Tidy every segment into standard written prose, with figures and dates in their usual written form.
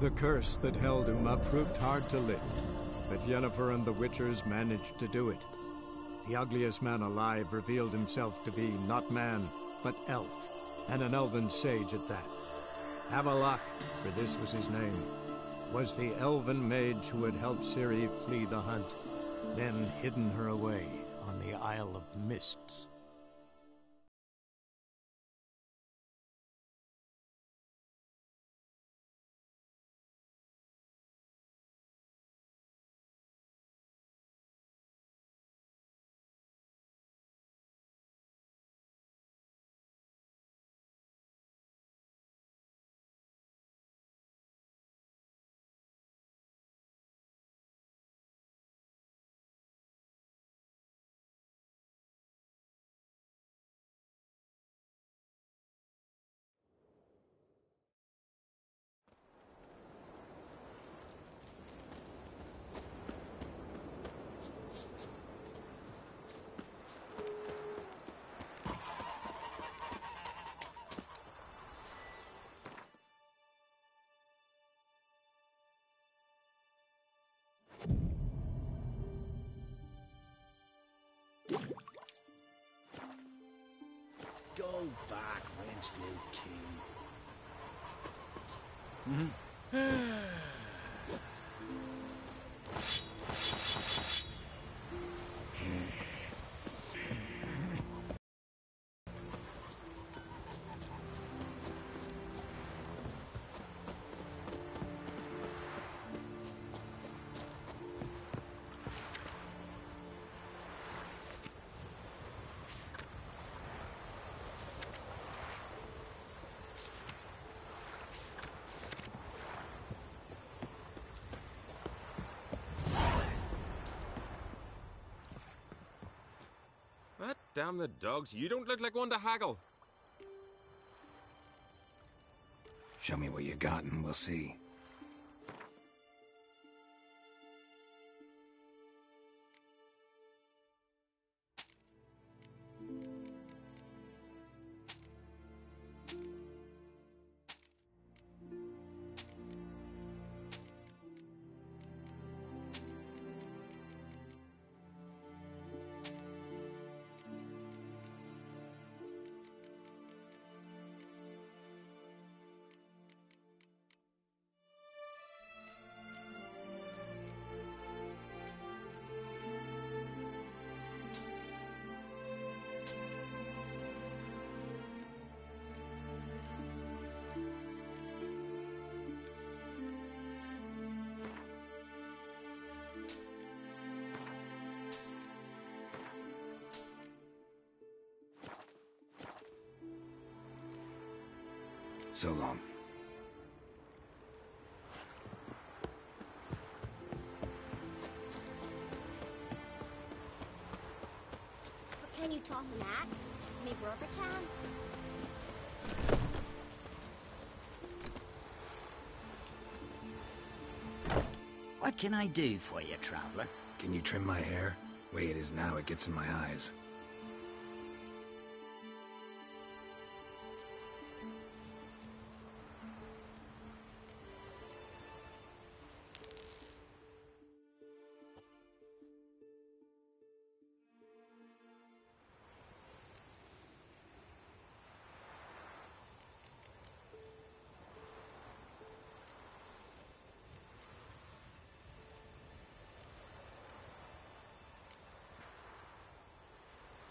The curse that held Uma proved hard to lift, but Yennefer and the Witchers managed to do it. The ugliest man alive revealed himself to be not man, but elf, and an elven sage at that. Avalach, for this was his name, was the elven mage who had helped Ciri flee the hunt, then hidden her away on the Isle of Mists. Go back, whence no king. Damn the dogs, you don't look like one to haggle. Show me what you got and we'll see. So long. But can you toss an axe? Me brother can? What can I do for you, traveler? Can you trim my hair? Way it is now, it gets in my eyes.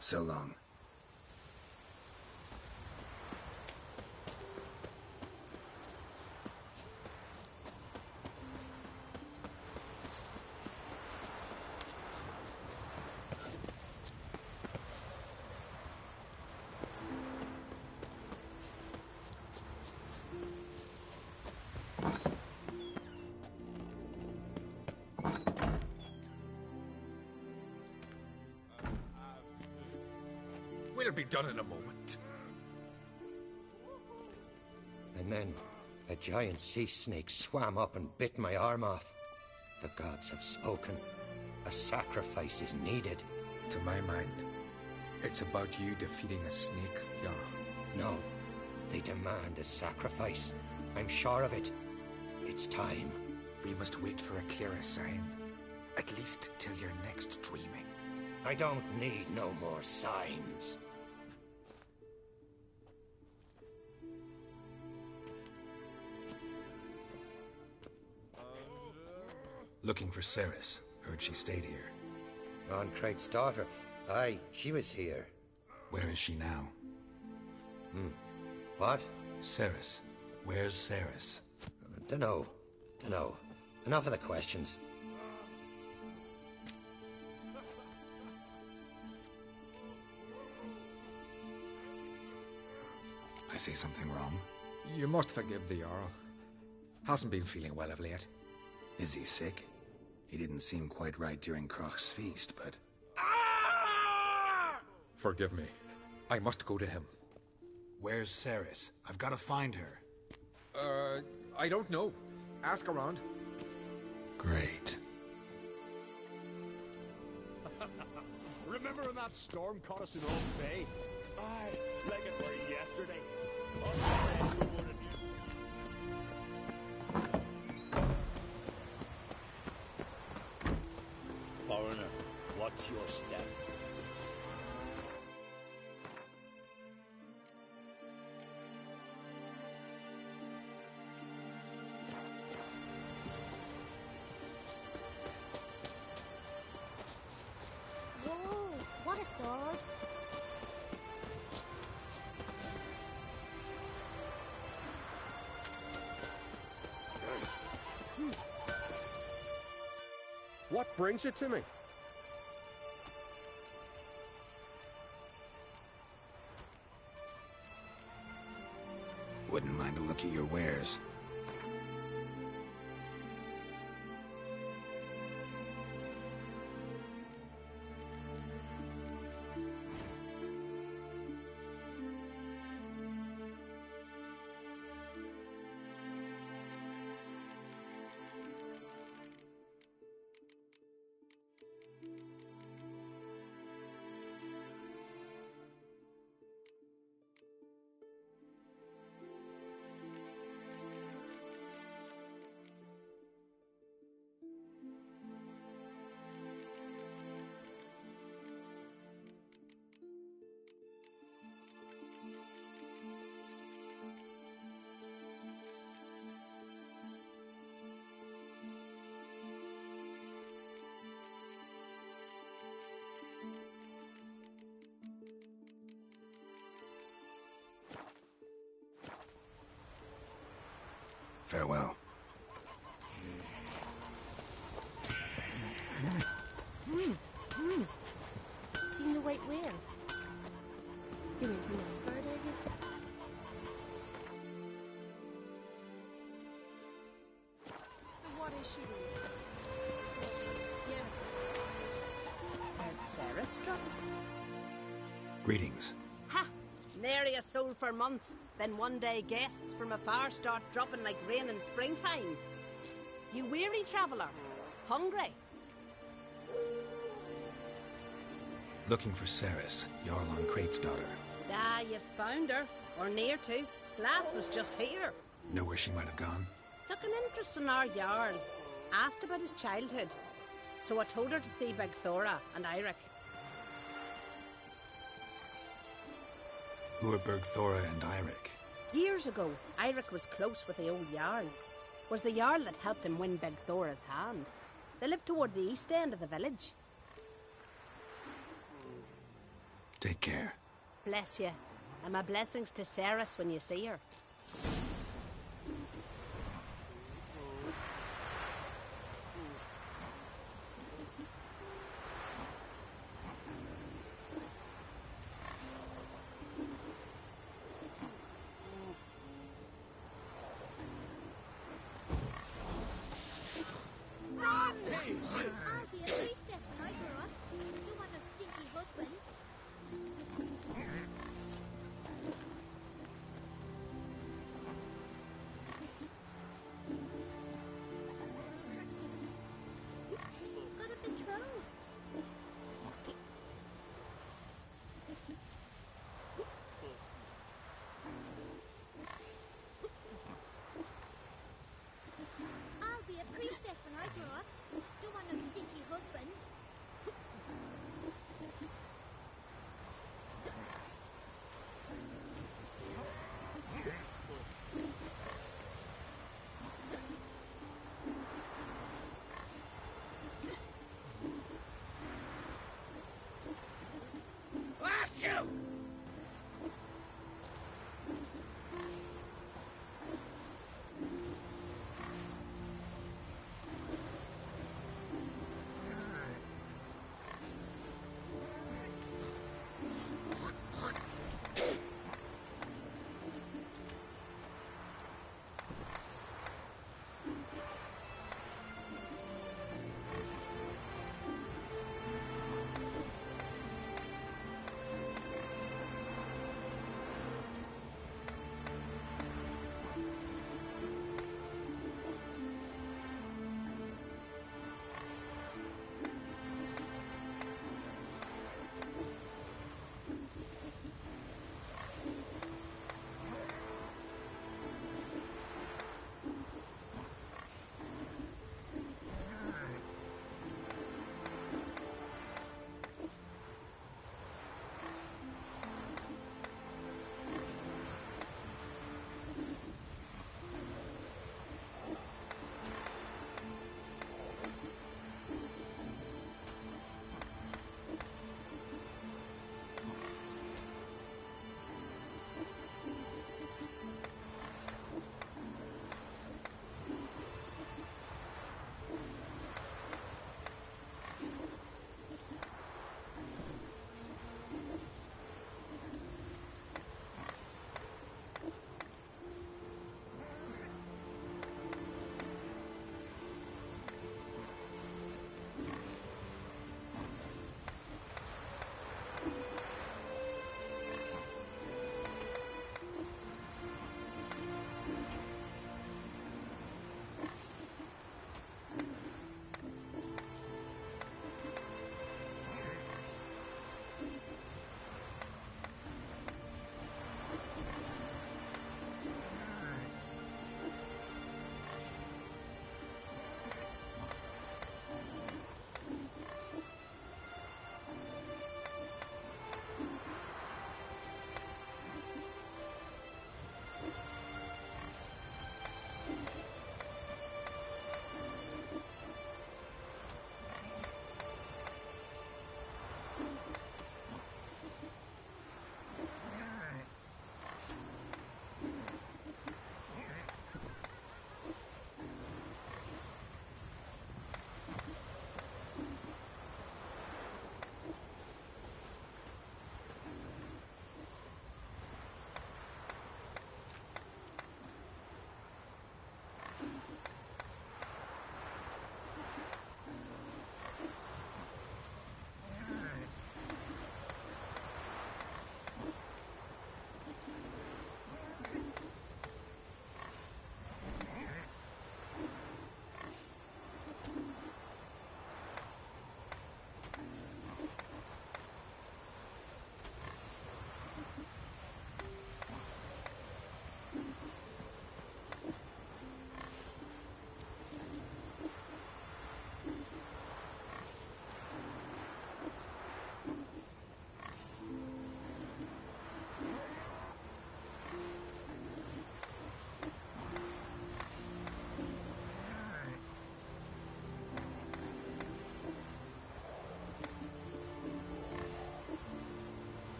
So long. We'll be done in a moment. And then a giant sea snake swam up and bit my arm off. The gods have spoken. A sacrifice is needed. To my mind, it's about you defeating a snake, Jarl. No, they demand a sacrifice. I'm sure of it. It's time. We must wait for a clearer sign. At least till your next dreaming. I don't need no more signs. Looking for Ceres. Heard she stayed here. Ron Craig's daughter. Aye, she was here. Where is she now? What? Ceres. Where's Ceres? Dunno. Enough of the questions. I say something wrong? You must forgive the Jarl. Hasn't been feeling well of late. Is he sick? He didn't seem quite right during Kroch's feast, but... Forgive me. I must go to him. Where's Ceres? I've got to find her. I don't know. Ask around. Great. Remember when that storm caught us in Old Bay? Aye, like it were yesterday. Foreigner, watch your step. Whoa, what a sword. What brings it to me? Wouldn't mind a look at your wares. Farewell. Seen the White Whale? You mean from Nilfgaard, I guess? So what is she doing? Sorceress. Yeah. Heard Sarah struck. Greetings. Ha! Nary a soul for months. Then one day guests from afar start dropping like rain in springtime. You weary traveller? Hungry? Looking for Ceres, Jarl on Crate's daughter. Ah, you found her. Or near to. Lass was just here. Know where she might have gone? Took an interest in our Jarl. Asked about his childhood. So I told her to see Big Thora and Eirik. Who are Bergthora and Eirik? Years ago, Eirik was close with the old Jarl. Was the Jarl that helped him win Big Thora's hand. They lived toward the east end of the village. Take care. Bless you. And my blessings to Ceres when you see her. I'll be a priestess when I grow up. Don't want no stinky husband.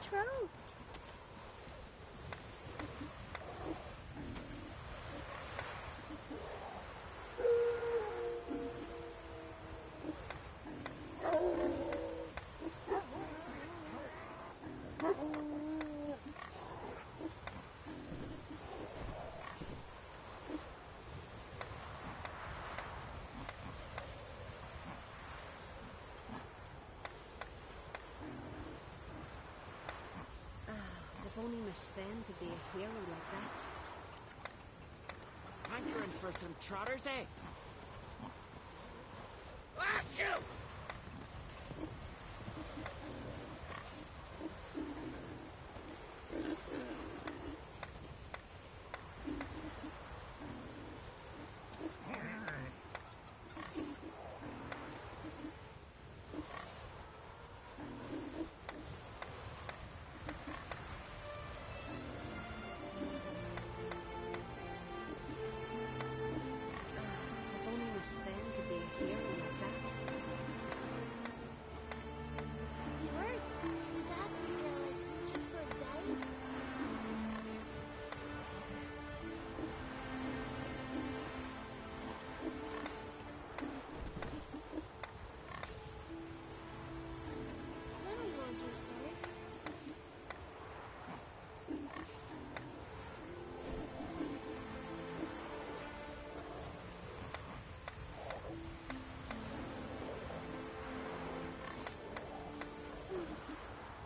betrothed. If only Miss Sven could be a hero like that. Hankering for some trotters, eh? Ah, shoot! If only Miss Sven could be a hero like that. You hurt. Your dad would feel like you just were dead. What are we going to do, sir?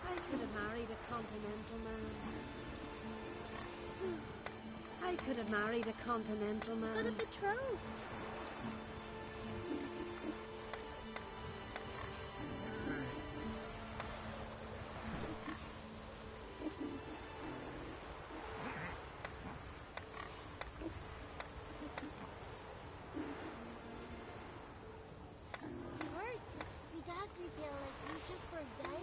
I could have married a continental man. I could have married a continental Could man. have betrothed. You hurt. Your dad would feel like you just were dead.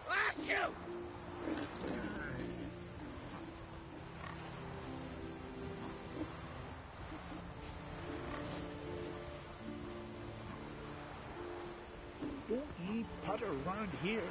Ah, shoot! Don't ye putter around here.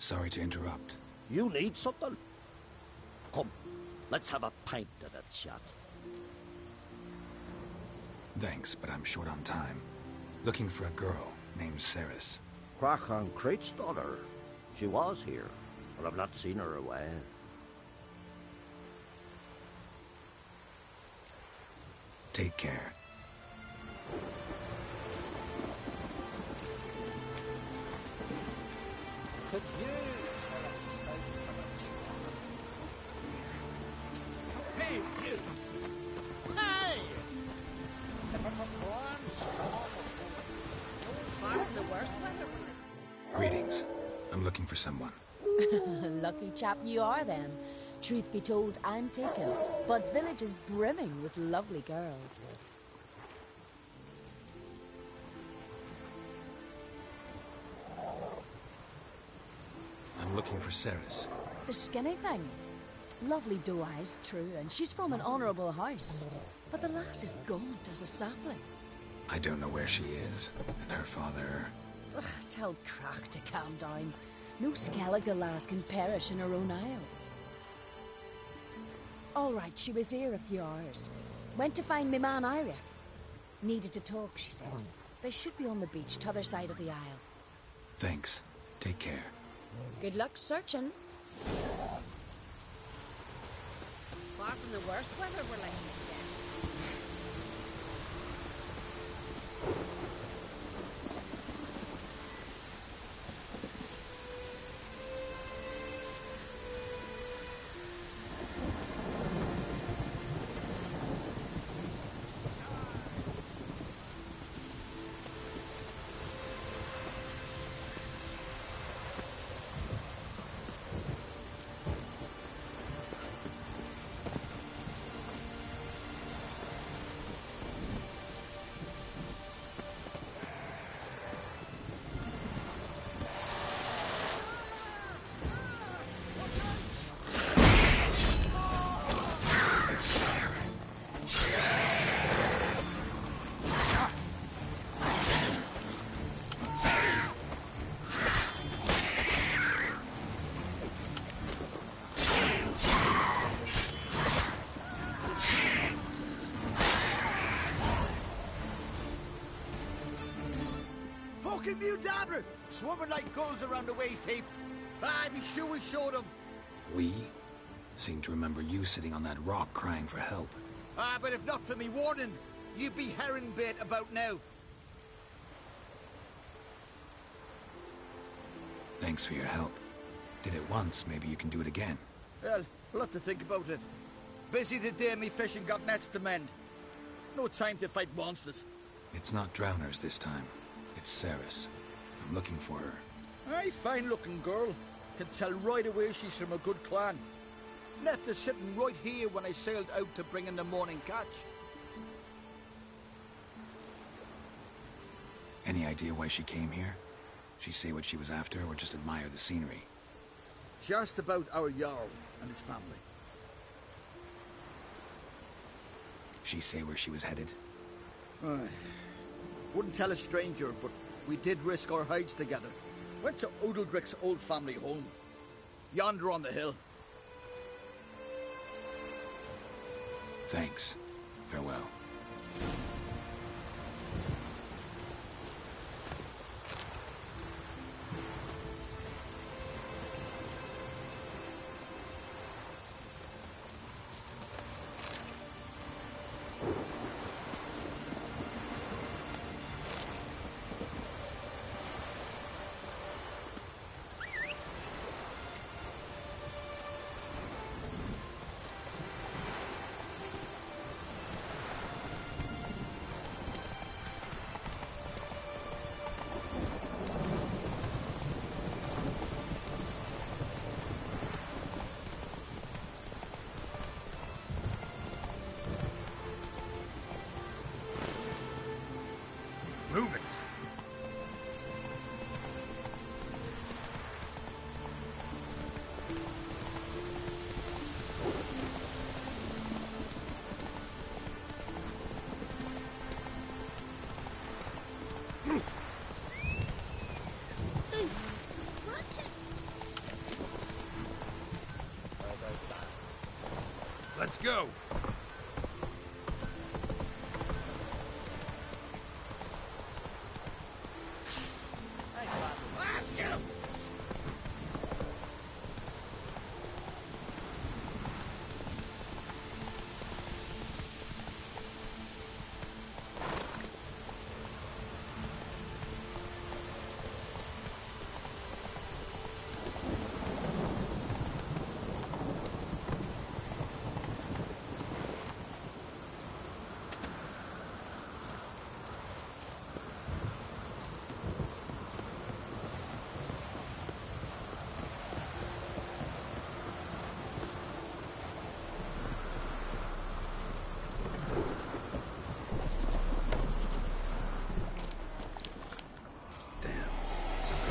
Sorry to interrupt. You need something? Come, let's have a pint of that shot. Thanks, but I'm short on time. Looking for a girl named Ceres. Crachan Crate's daughter. She was here, but I've not seen her a while. Take care. Could you... Hey, you! Hey! Far from the worst weather. Greetings. I'm looking for someone. Lucky chap you are then. Truth be told, I'm taken, but village is brimming with lovely girls. I'm looking for Ceres. The skinny thing. Lovely doe eyes, true, and she's from an honourable house. But the lass is gaunt as a sapling. I don't know where she is, and her father... Ugh, tell Crack to calm down. No Skellige lass can perish in her own isles. All right, she was here a few hours. Went to find me man Eirik. Needed to talk, she said. They should be on the beach, t'other side of the isle. Thanks. Take care. Good luck searching. Far from the worst weather we're likely to get. Fucking mute dabber! Swarming like gulls around the waist heap. Ah, be sure we showed them. We? Seem to remember you sitting on that rock crying for help. Ah, but if not for me warning, you'd be herring bait about now. Thanks for your help. Did it once, maybe you can do it again. Well, we'll have to think about it. Busy the day me fishing got nets to mend. No time to fight monsters. It's not drowners this time. It's Ceres. I'm looking for her. Aye, fine-looking girl. Can tell right away she's from a good clan. Left her sitting right here when I sailed out to bring in the morning catch. Any idea why she came here? She say what she was after, or just admire the scenery? Just about our Jarl and his family. She say where she was headed? Wouldn't tell a stranger, but we did risk our hides together. Went to Odeldrick's old family home. Yonder on the hill. Thanks. Farewell. Move it. Hey, watch it! go.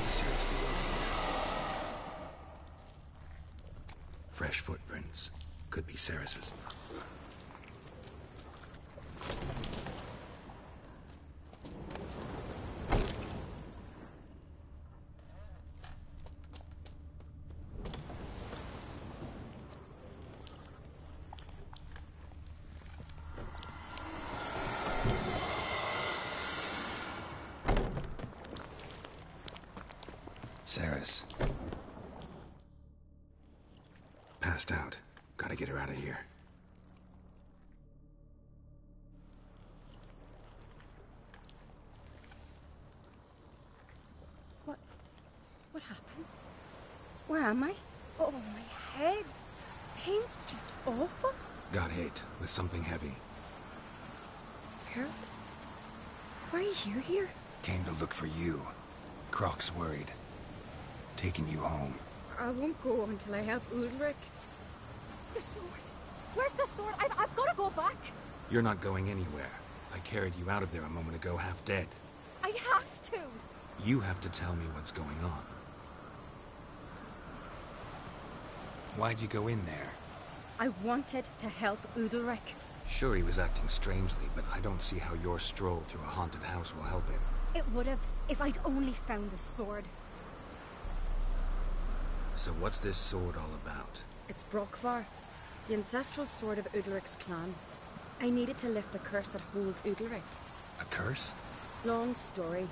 Seriously wrong here. Fresh footprints. Could be Ceres's. Ceres. Passed out. Gotta get her out of here. What happened? Where am I? Oh, my head. Pain's just awful. Got hit with something heavy. Geralt? Why are you here? Came to look for you. Croc's worried. Taking you home. I won't go until I help Udalric. The sword! Where's the sword? I've got to go back! You're not going anywhere. I carried you out of there a moment ago, half dead. I have to! You have to tell me what's going on. Why'd you go in there? I wanted to help Udalric. Sure, he was acting strangely, but I don't see how your stroll through a haunted house will help him. It would have, if I'd only found the sword. So what's this sword all about? It's Brokvar, the ancestral sword of Udalric's clan. I needed to lift the curse that holds Udalric. A curse? Long story.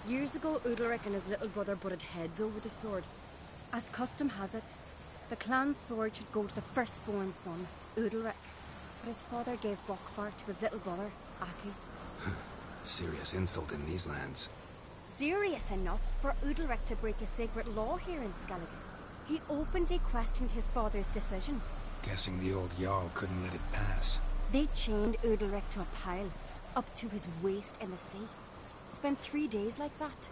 Years ago, Udalric and his little brother butted heads over the sword. As custom has it, the clan's sword should go to the firstborn son, Udalric. But his father gave Brokvar to his little brother, Aki. Serious insult in these lands. Serious enough for Udalric to break a sacred law here in Skellige. He openly questioned his father's decision. Guessing the old Jarl couldn't let it pass. They chained Udalric to a pile, up to his waist in the sea. Spent 3 days like that.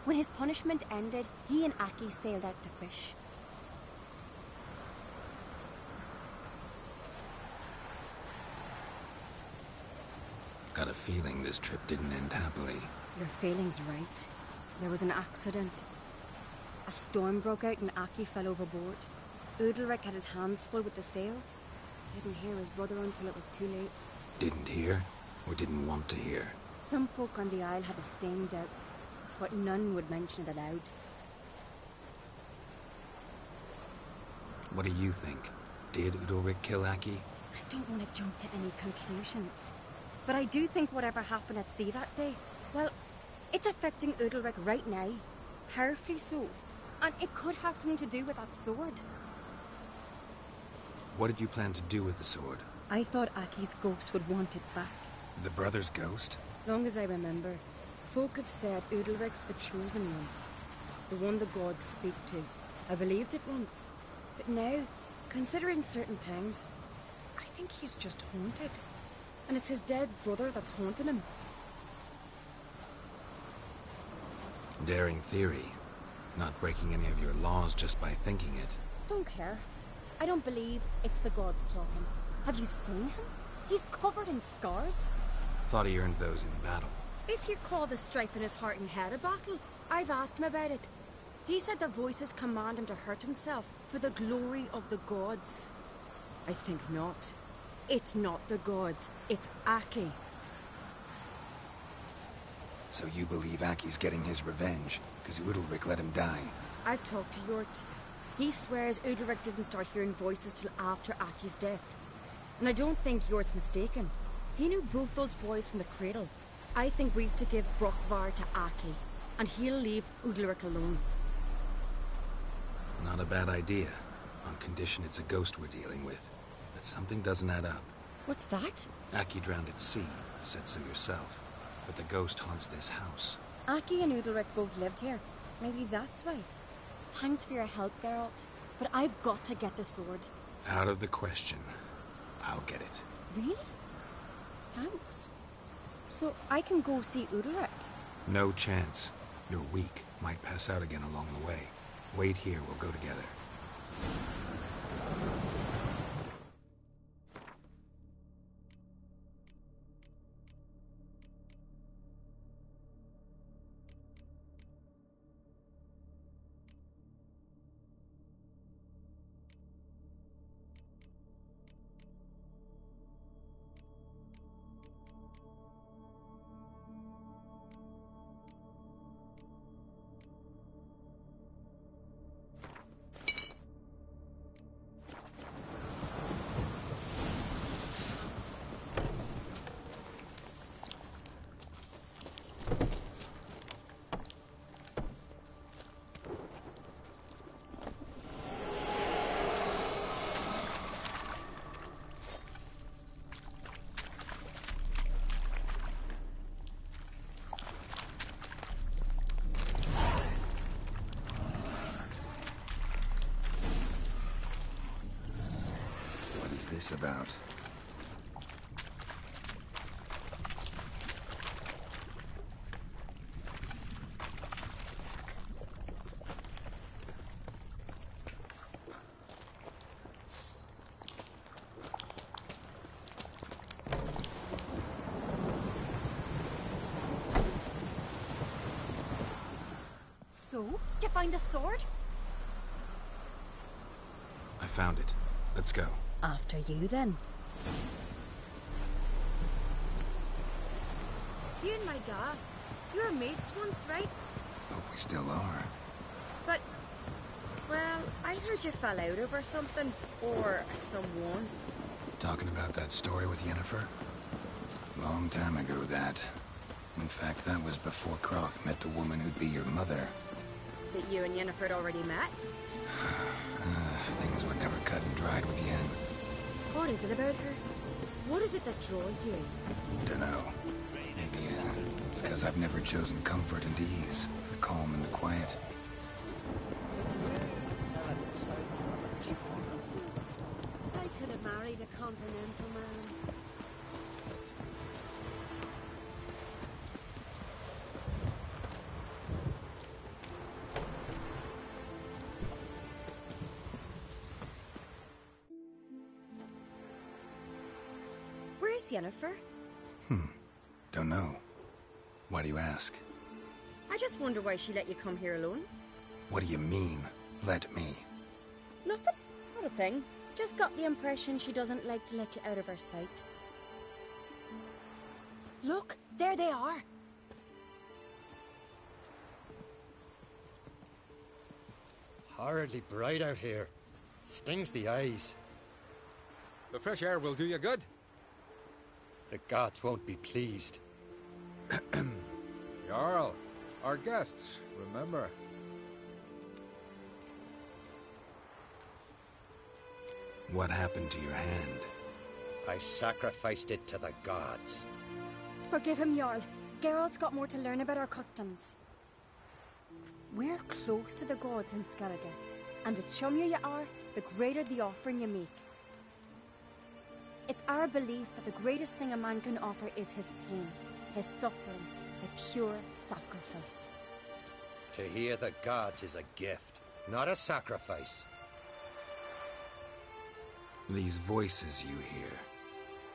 When his punishment ended, he and Aki sailed out to fish. Got a feeling this trip didn't end happily. Your feeling's right. There was an accident. A storm broke out and Aki fell overboard. Udalric had his hands full with the sails. Didn't hear his brother until it was too late. Didn't hear? Or didn't want to hear? Some folk on the Isle had the same doubt, but none would mention it aloud. What do you think? Did Udalric kill Aki? I don't want to jump to any conclusions. But I do think whatever happened at sea that day, well, it's affecting Udalric right now. Powerfully so. And it could have something to do with that sword. What did you plan to do with the sword? I thought Aki's ghost would want it back. The brother's ghost? Long as I remember, folk have said Udalric's the chosen one. The one the gods speak to. I believed it once. But now, considering certain things, I think he's just haunted. And it's his dead brother that's haunting him. Daring theory. Not breaking any of your laws just by thinking it. Don't care. I don't believe it's the gods talking. Have you seen him? He's covered in scars. Thought he earned those in battle. If you call the strife in his heart and head a battle, I've asked him about it. He said the voices command him to hurt himself for the glory of the gods. I think not. It's not the gods, it's Aki. So you believe Aki's getting his revenge, because Udalric let him die? I've talked to Yort. He swears Udalric didn't start hearing voices till after Aki's death. And I don't think Jort's mistaken. He knew both those boys from the cradle. I think we've to give Brockvar to Aki, and he'll leave Udalric alone. Not a bad idea, on condition it's a ghost we're dealing with. But something doesn't add up. What's that? Aki drowned at sea, said so yourself. But the ghost haunts this house. Aki and Udalric both lived here. Maybe that's why. Thanks for your help, Geralt. But I've got to get the sword. Out of the question. I'll get it. Really? Thanks. So I can go see Udalric? No chance. You're weak. Might pass out again along the way. Wait here, we'll go together. This about? So, did you find the sword? I found it. Let's go. After you, then. You and my dad, you were mates once, right? Hope we still are. But, well, I heard you fell out over something. Or someone. Talking about that story with Yennefer? Long time ago, that. In fact, that was before Croc met the woman who'd be your mother. That you and Yennefer had already met? Things were never cut and dried with Yen. What is it about her? What is it that draws you? Dunno. Maybe, it's because I've never chosen comfort and ease, the calm and the quiet. I could have married a continental man. Where's Yennefer? Don't know. Why do you ask? I just wonder why she let you come here alone. What do you mean, let me? Nothing. Not a thing. Just got the impression she doesn't like to let you out of her sight. Look, there they are. Horridly bright out here. Stings the eyes. The fresh air will do you good. The gods won't be pleased. Jarl, our guests, remember. What happened to your hand? I sacrificed it to the gods. Forgive him, Jarl. Geralt's got more to learn about our customs. We're close to the gods in Skellige, and the chummier you are, the greater the offering you make. It's our belief that the greatest thing a man can offer is his pain, his suffering, a pure sacrifice. To hear the gods is a gift, not a sacrifice. These voices you hear.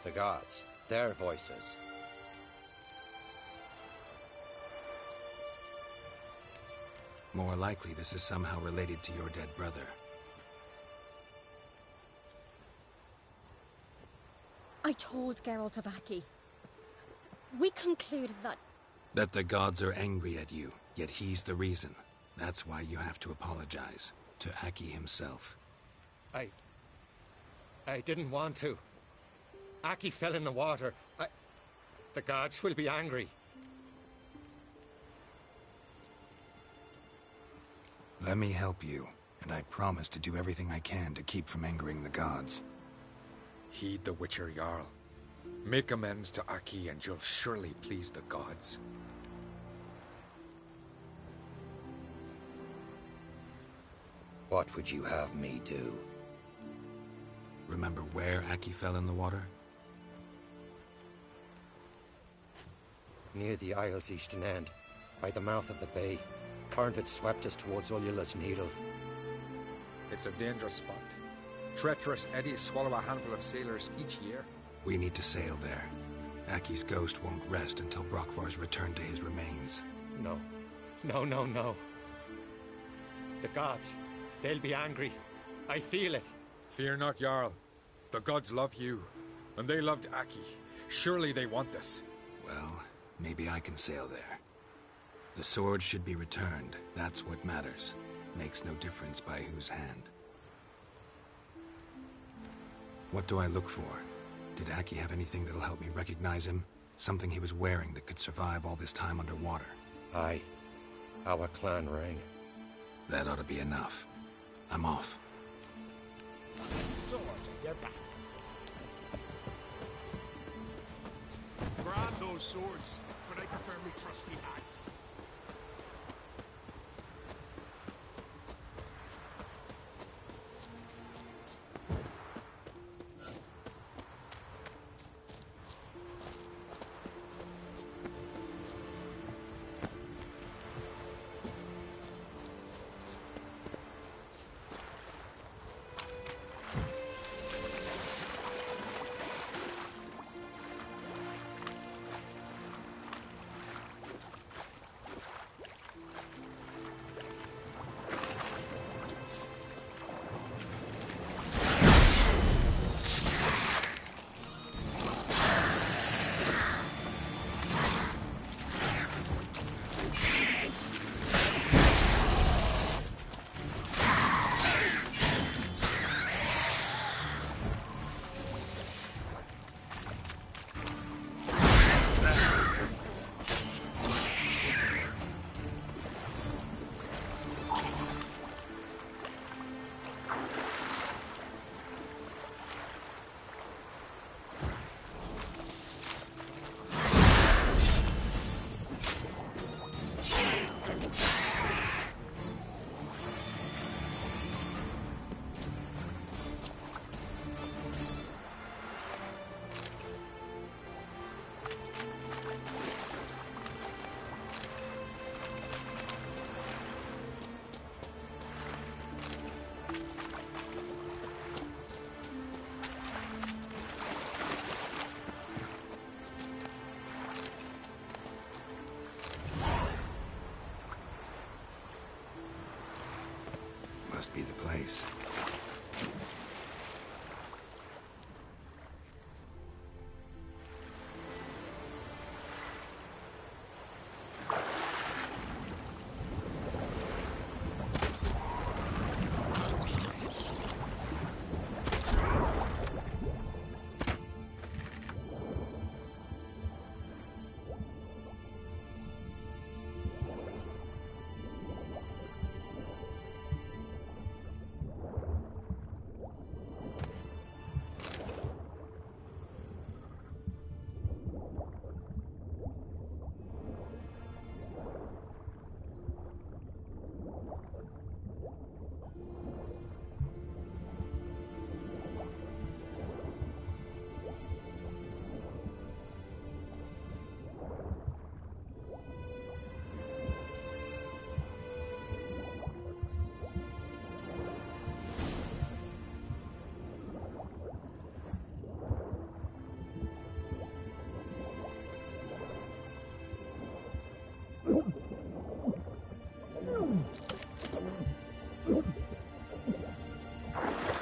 The gods, their voices. More likely this is somehow related to your dead brother. I told Geralt of Aki. We concluded that... That the gods are angry at you, yet he's the reason. That's why you have to apologize. To Aki himself. I didn't want to. Aki fell in the water. The gods will be angry. Let me help you, and I promise to do everything I can to keep from angering the gods. Heed the Witcher Jarl. Make amends to Aki and you'll surely please the gods. What would you have me do? Remember where Aki fell in the water? Near the Isle's eastern end, by the mouth of the bay. Current had swept us towards Ullula's Needle. It's a dangerous spot. Treacherous eddies swallow a handful of sailors each year. We need to sail there. Aki's ghost won't rest until Brokvar's returned to his remains. No. No. The gods, they'll be angry. I feel it. Fear not, Jarl. The gods love you, and they loved Aki. Surely they want this. Well, maybe I can sail there. The sword should be returned. That's what matters. Makes no difference by whose hand. What do I look for? Did Aki have anything that'll help me recognize him? Something he was wearing that could survive all this time underwater? Aye. Our clan ring. That ought to be enough. I'm off. Sword at your back. Grab those swords, but I prefer me trusty axe. Must be the place.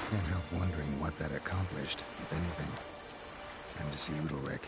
Can't help wondering what that accomplished, if anything. Time to see Udalric.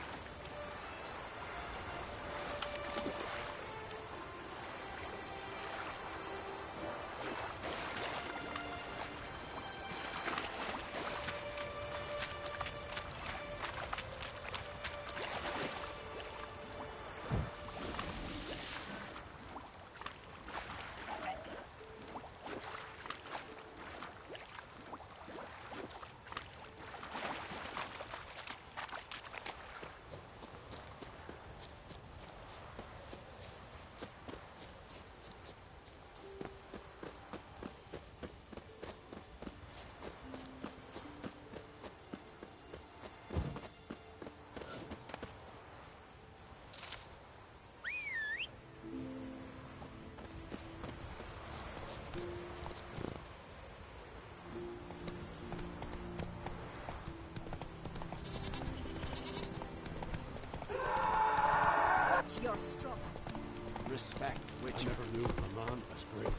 respect, which I never knew a man as brave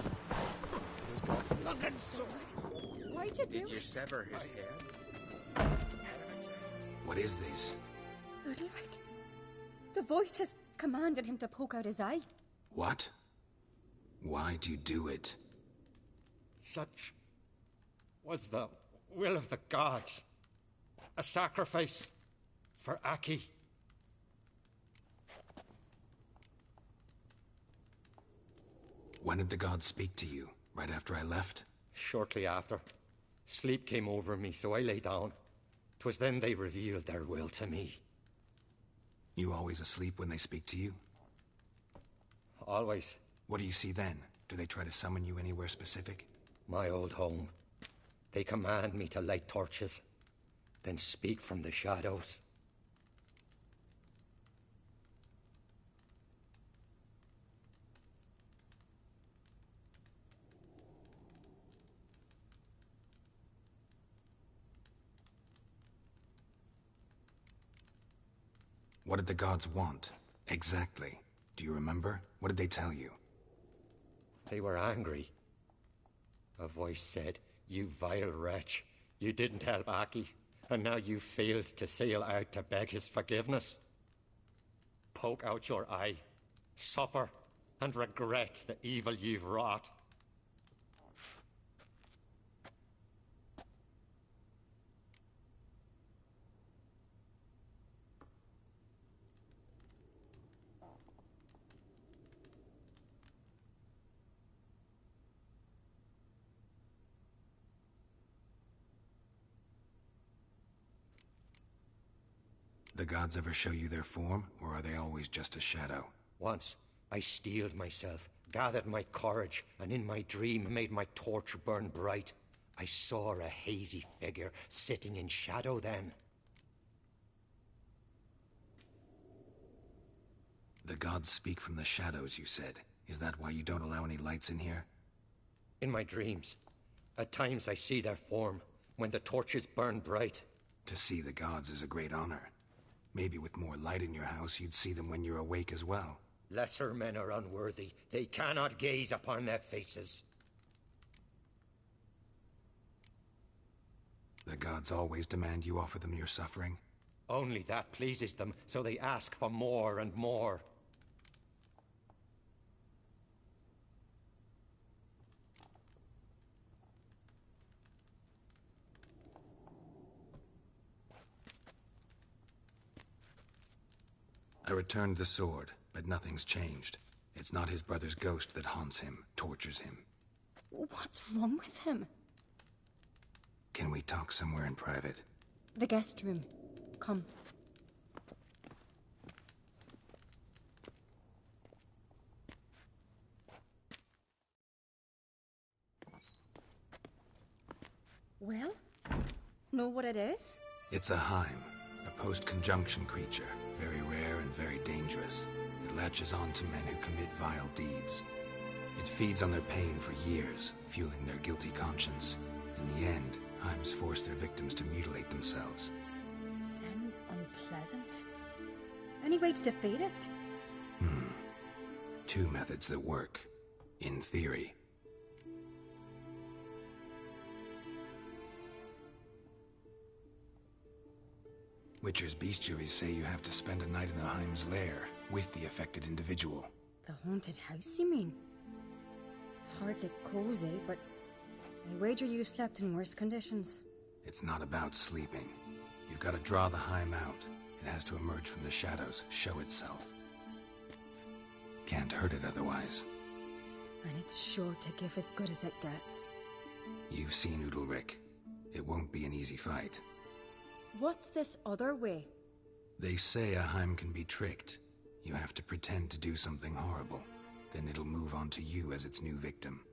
as God. Looking so. Why'd you do Did you it? sever his head? What is this? Udalric. The voice has commanded him to poke out his eye. What? Why'd you do it? Such was the will of the gods. A sacrifice for Aki. When did the gods speak to you? Right after I left? Shortly after. Sleep came over me, so I lay down. 'Twas then they revealed their will to me. You always asleep when they speak to you? Always. What do you see then? Do they try to summon you anywhere specific? My old home. They command me to light torches, then speak from the shadows. What did the gods want? Exactly. Do you remember? What did they tell you? They were angry. A voice said, "You vile wretch, you didn't help Aki, and now you failed to sail out to beg his forgiveness. Poke out your eye, suffer, and regret the evil you've wrought." The gods ever show you their form, or are they always just a shadow? Once, I steeled myself, gathered my courage, and in my dream made my torch burn bright. I saw a hazy figure sitting in shadow then. The gods speak from the shadows, you said. Is that why you don't allow any lights in here? In my dreams. At times I see their form, when the torches burn bright. To see the gods is a great honor. Maybe with more light in your house, you'd see them when you're awake as well. Lesser men are unworthy. They cannot gaze upon their faces. The gods always demand you offer them your suffering? Only that pleases them, so they ask for more and more. I returned the sword, but nothing's changed. It's not his brother's ghost that haunts him, tortures him. What's wrong with him? Can we talk somewhere in private? The guest room. Come. Well, know what it is? It's a Heim, a post-conjunction creature, very rare and very dangerous. It latches on to men who commit vile deeds. It feeds on their pain for years, fueling their guilty conscience. In the end, Heims force their victims to mutilate themselves. Sounds unpleasant. Any way to defeat it? Two methods that work. In theory. Witcher's bestiaries say you have to spend a night in the Heim's lair with the affected individual. The haunted house, you mean? It's hardly cozy, but I wager you slept in worse conditions. It's not about sleeping. You've got to draw the Heim out. It has to emerge from the shadows, show itself. Can't hurt it otherwise. And it's sure to give as good as it gets. You've seen Udalric. It won't be an easy fight. What's this other way? They say a Heim can be tricked. You have to pretend to do something horrible. Then it'll move on to you as its new victim.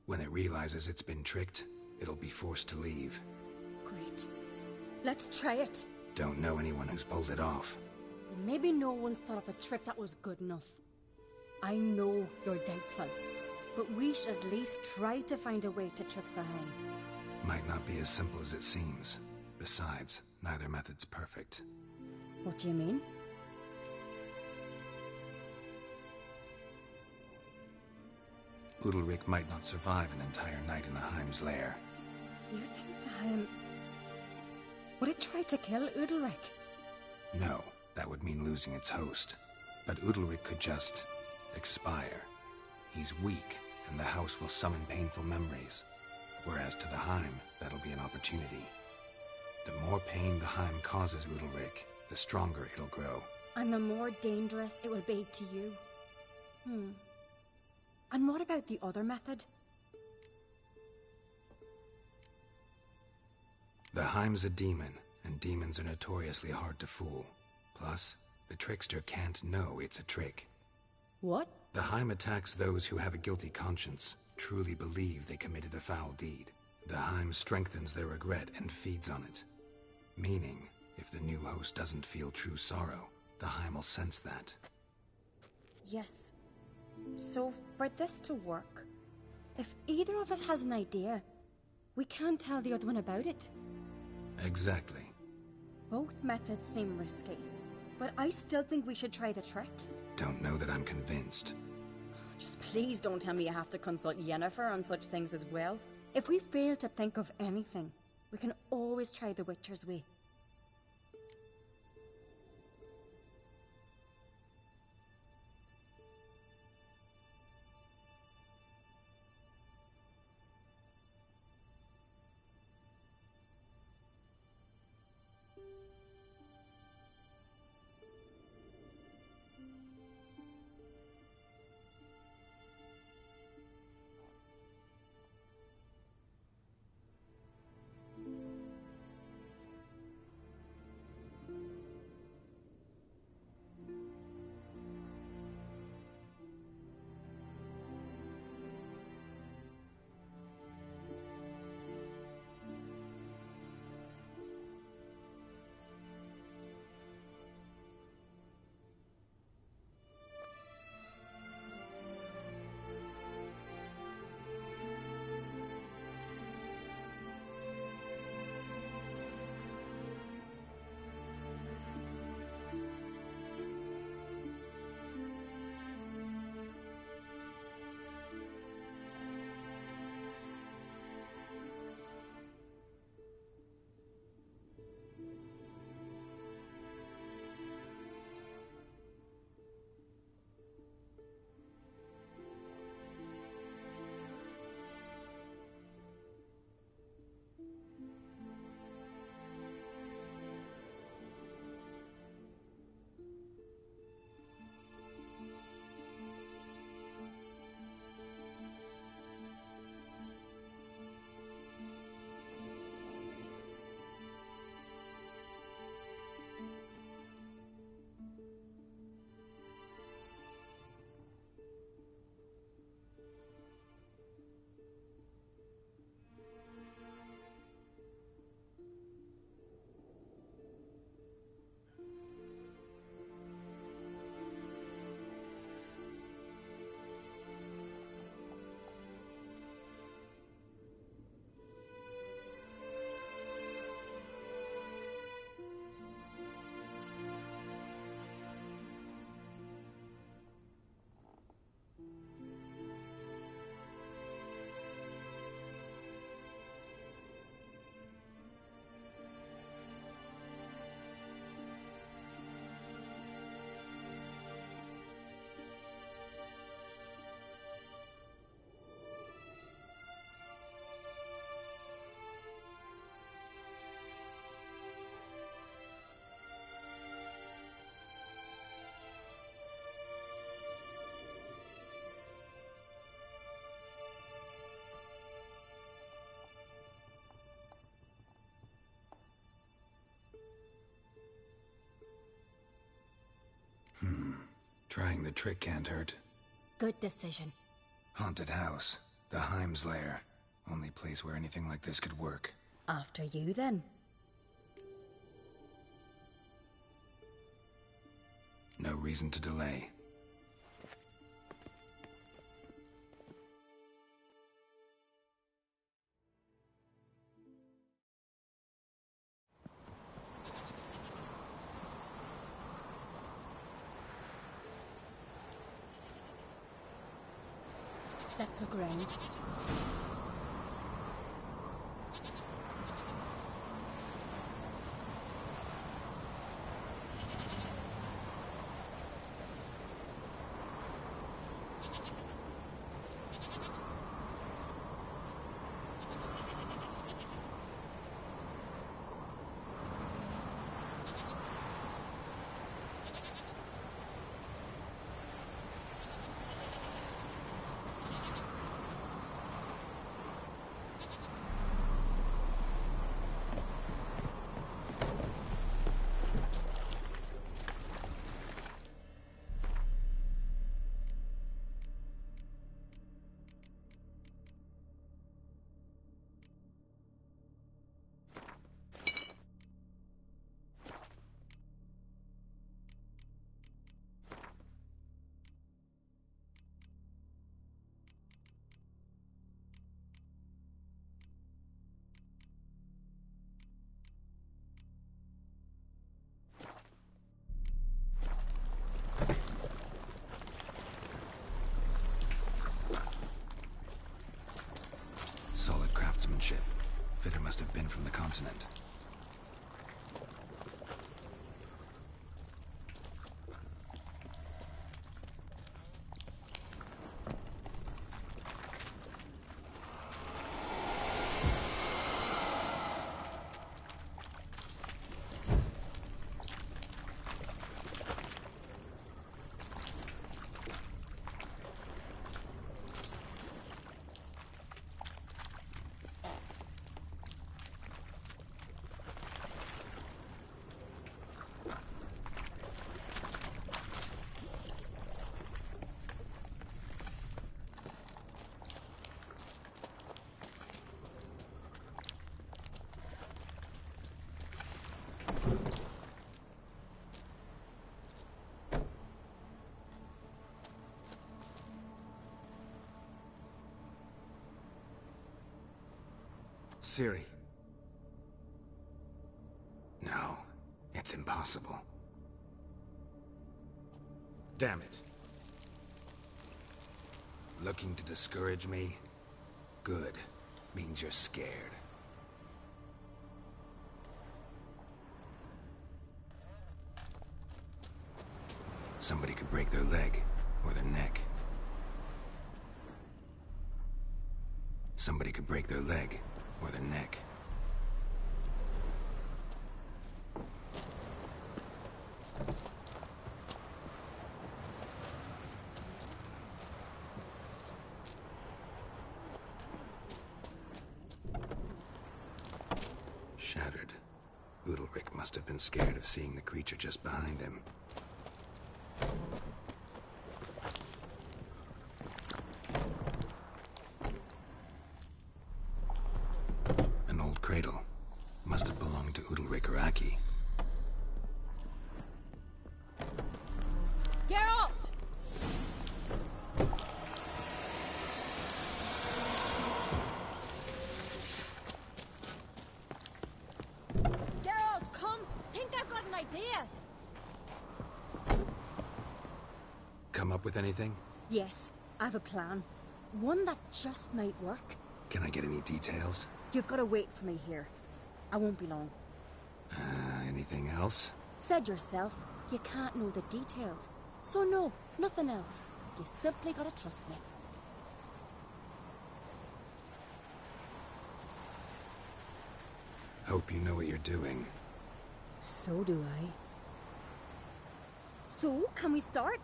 When it realizes it's been tricked, it'll be forced to leave. Great. Let's try it. Don't know anyone who's pulled it off. Maybe no one's thought up a trick that was good enough. I know you're doubtful, but we should at least try to find a way to trick the Heim. Might not be as simple as it seems. Besides, neither method's perfect. What do you mean? Udalric might not survive an entire night in the Heim's lair. You think the Heim... would it try to kill Udalric? No, that would mean losing its host. But Udalric could just... expire. He's weak, and the house will summon painful memories. Whereas to the Heim, that'll be an opportunity. The more pain the Heim causes Udalric, the stronger it'll grow. And the more dangerous it will be to you. And what about the other method? The Heim's a demon, and demons are notoriously hard to fool. Plus, the trickster can't know it's a trick. What? The Heim attacks those who have a guilty conscience, truly believe they committed a foul deed. The Heim strengthens their regret and feeds on it. Meaning, if the new host doesn't feel true sorrow, the Heim will sense that. Yes. So, for this to work, if either of us has an idea, we can't tell the other one about it. Exactly. Both methods seem risky, but I still think we should try the trick. Don't know that I'm convinced. Just please don't tell me you have to consult Yennefer on such things as well. If we fail to think of anything, we can always try the Witcher's way. Trying the trick can't hurt. Good decision. Haunted house. The Heim's lair. Only place where anything like this could work. After you, then. No reason to delay. Let's look around. Solid craftsmanship. Fitter must have been from the continent. Ciri. No, it's impossible. Damn it. Looking to discourage me? Good. Means you're scared. Somebody could break their leg, or their neck. Somebody could break their leg, or their neck. Shattered. Udalric must have been scared of seeing the creature just behind him. An old cradle. Must have belonged to Udalric or Aki. Geralt! Geralt, come! Think I've got an idea! Come up with anything? Yes, I have a plan. One that just might work. Can I get any details? You've got to wait for me here. I won't be long. Anything else? Said yourself, you can't know the details. So no, nothing else. You simply gotta trust me. Hope you know what you're doing. So do I. So, can we start?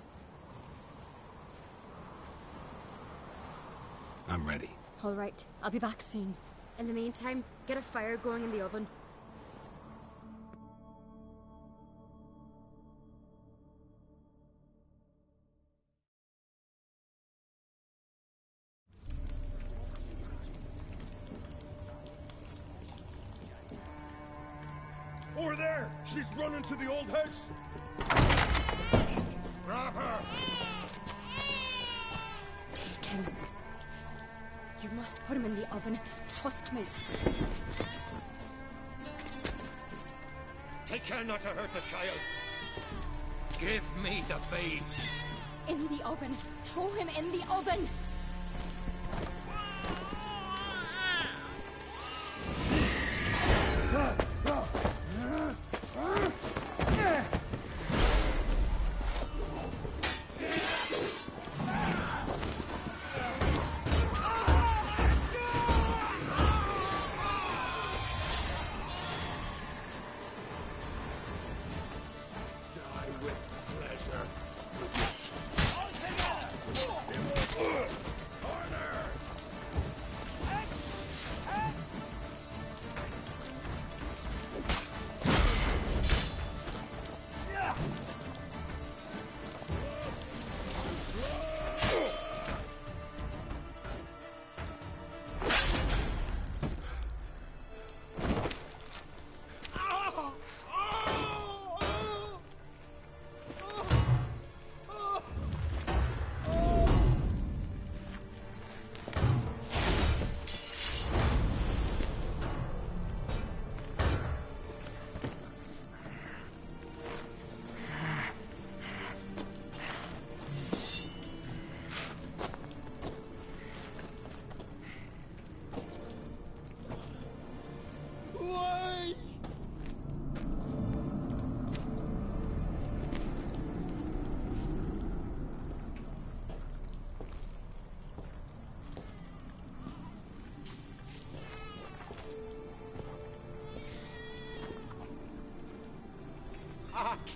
I'm ready. All right, I'll be back soon. In the meantime, get a fire going in the oven. Over there! She's running to the old house! Grab her! Take him. You must put him in the oven. Trust me. Take care not to hurt the child. Give me the babe. In the oven. Throw him in the oven.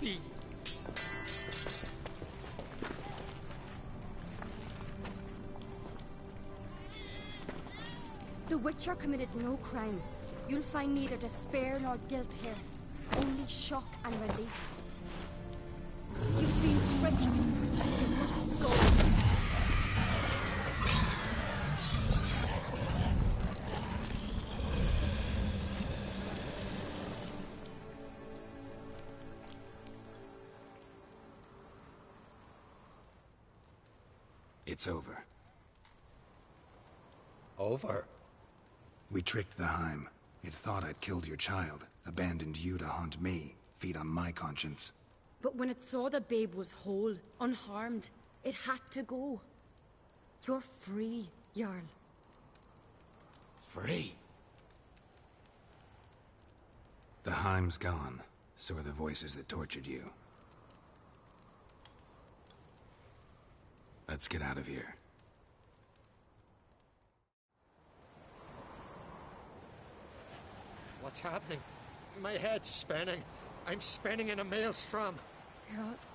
key. The Witcher committed no crime. You'll find neither despair nor guilt here. Only shock and relief. You've been tricked. You must go. It's over. Over? We tricked the Heim. It thought I'd killed your child, abandoned you to haunt me, feed on my conscience. But when it saw the babe was whole, unharmed, it had to go. You're free, Jarl. Free? The Heim's gone, so are the voices that tortured you. Let's get out of here. What's happening? My head's spinning. I'm spinning in a maelstrom. Geralt,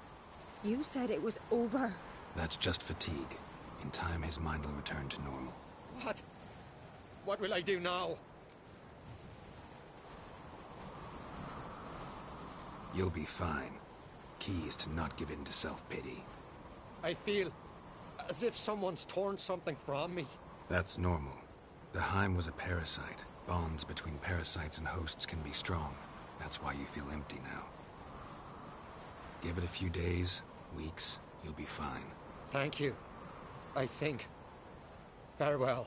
you said it was over. That's just fatigue. In time, his mind will return to normal. What? What will I do now? You'll be fine. Key is to not give in to self-pity. I feel as if someone's torn something from me. That's normal. The Heim was a parasite. Bonds between parasites and hosts can be strong. That's why you feel empty now. Give it a few days, weeks, you'll be fine. Thank you. I think. Farewell.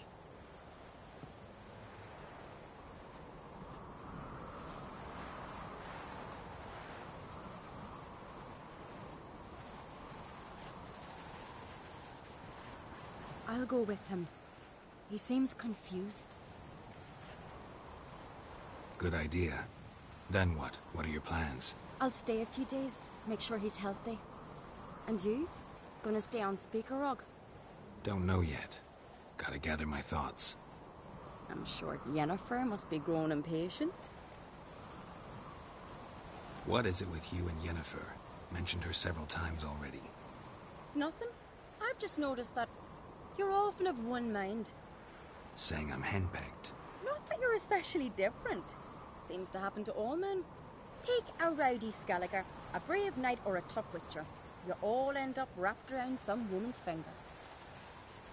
I'll go with him. He seems confused. Good idea. Then what? What are your plans? I'll stay a few days, make sure he's healthy. And you? Gonna stay on Speaker Rog? Don't know yet. Gotta gather my thoughts. I'm sure Yennefer must be growing impatient. What is it with you and Yennefer? Mentioned her several times already. Nothing. I've just noticed that you're often of one mind. Saying I'm henpecked. Not that you're especially different. Seems to happen to all men. Take a rowdy Skelliger, a brave knight or a tough witcher. You all end up wrapped around some woman's finger.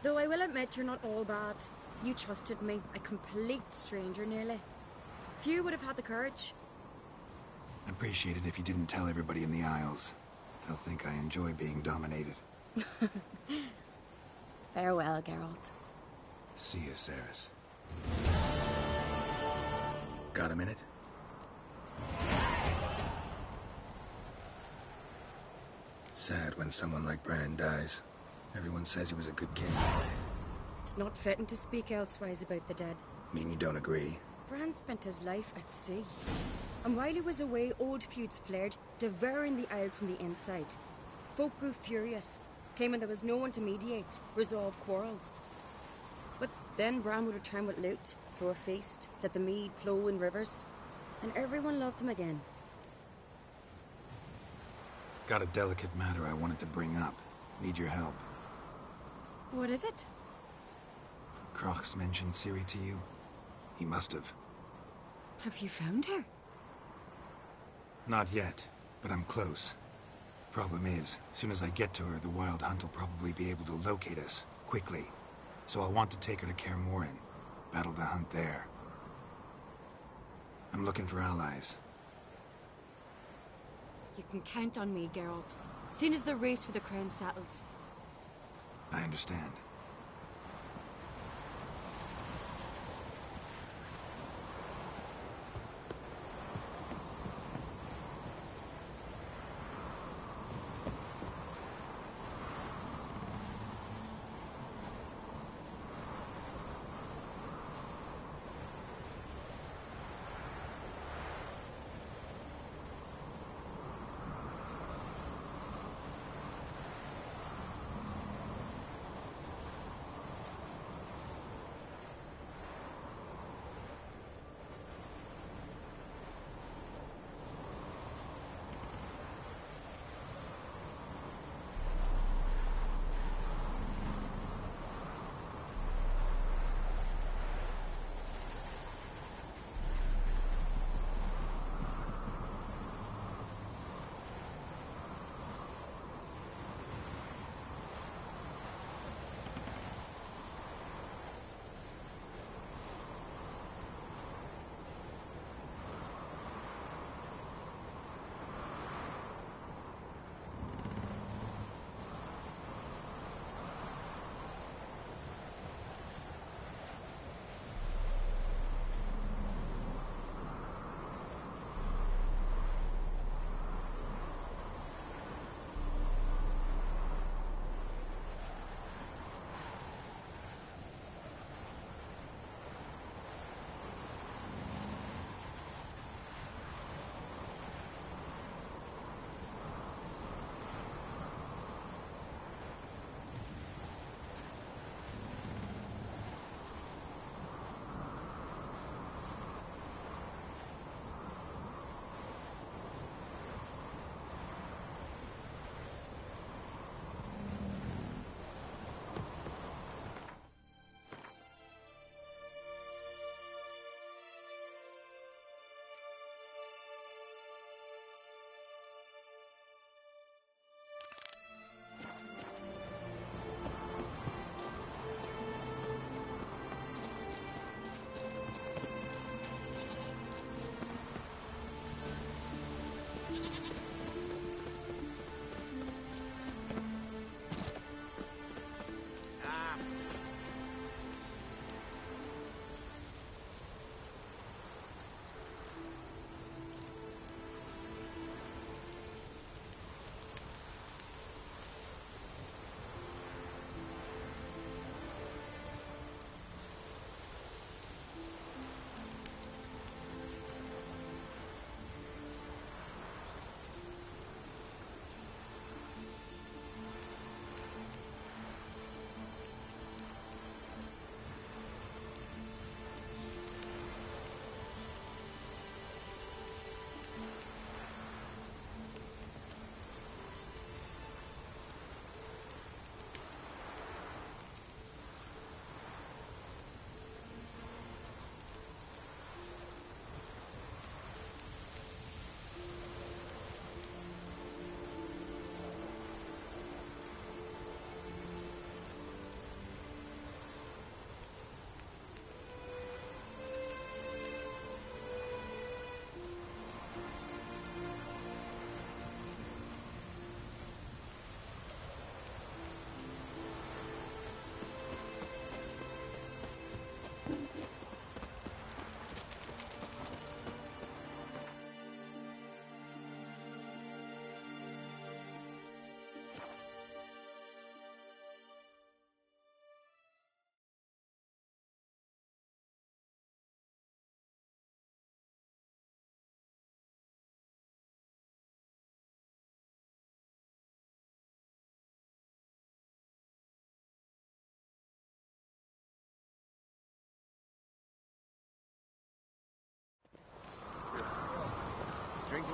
Though I will admit you're not all bad. You trusted me, a complete stranger nearly. Few would have had the courage. I'd appreciate it if you didn't tell everybody in the Isles. They'll think I enjoy being dominated. Farewell, Geralt. See you, Ceres. Got a minute? Sad when someone like Bran dies. Everyone says he was a good king. It's not fitting to speak elsewise about the dead. Mean you don't agree? Bran spent his life at sea. And while he was away, old feuds flared, devouring the Isles from the inside. Folk grew furious, claiming there was no one to mediate, resolve quarrels. But then Bran would return with loot, throw a feast, let the mead flow in rivers, and everyone loved him again. Got a delicate matter I wanted to bring up. Need your help. What is it? Croc's mentioned Ciri to you? He must have. Have you found her? Not yet, but I'm close. Problem is, as soon as I get to her, the Wild Hunt will probably be able to locate us, quickly. So I'll want to take her to Kaer Morhen. Battle the hunt there. I'm looking for allies. You can count on me, Geralt. Soon as the race for the crown's settled. I understand.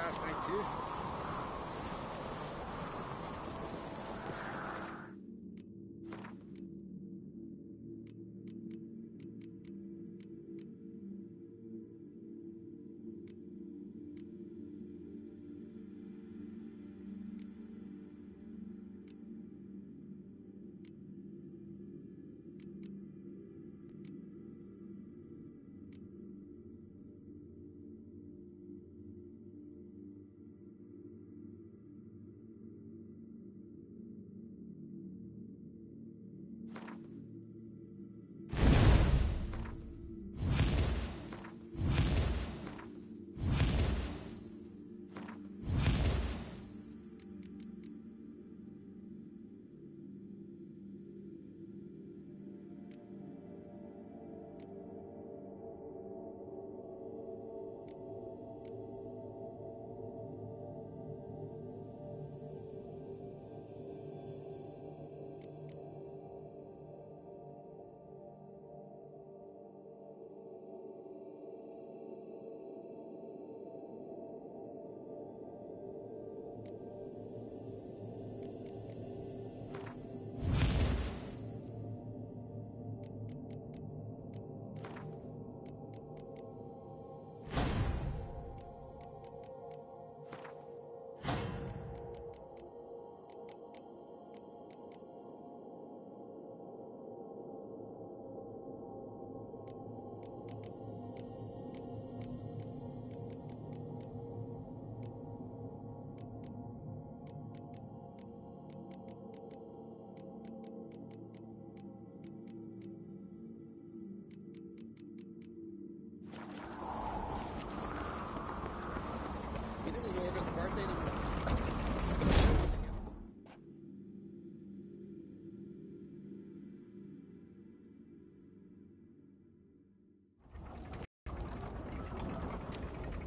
last night, too.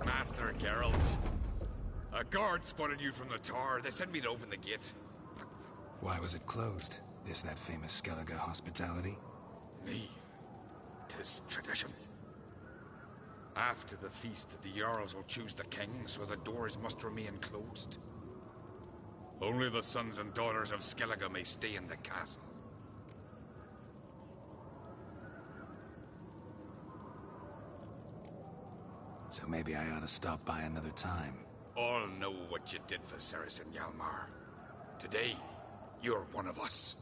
Master Geralt. A guard spotted you from the tower. They sent me to open the gate. Why was it closed? Is that famous Skellige hospitality? Me. 'Tis tradition. After the feast, the Jarls will choose the king, so the doors must remain closed. Only the sons and daughters of Skellige may stay in the castle. So maybe I ought to stop by another time. All know what you did for Saracen Hjalmar. Today, you're one of us.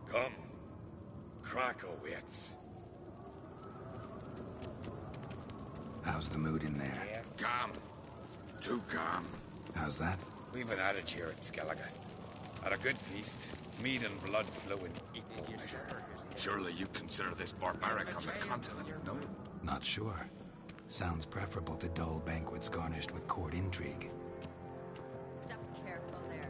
Come. Krakow waits. How's the mood in there? Yeah, calm. Too calm. How's that? We've an adage here at Skellige. At a good feast, mead and blood flow in equal measure. Surely you consider this barbaric on the continent, no? Not sure. Sounds preferable to dull banquets garnished with court intrigue. Step careful there.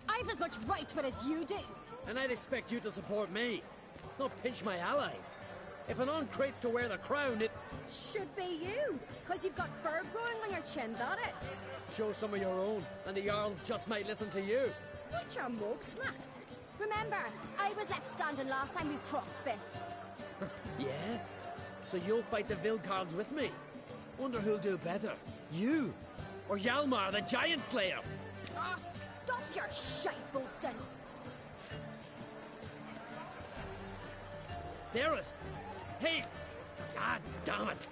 I've as much right to it as you do. And I'd expect you to support me, not pinch my allies. If an uncrate's to wear the crown, it should be you, because you've got fur growing on your chin, that it? Show some of your own, and the Jarls just might listen to you. Get your mug smacked. Remember, I was left standing last time we crossed fists. Yeah? So you'll fight the Vilcards with me? Wonder who'll do better, you or Hjalmar the Giant Slayer? Oh, stop your shite boasting. Ceres? Hey! Ah, damn it!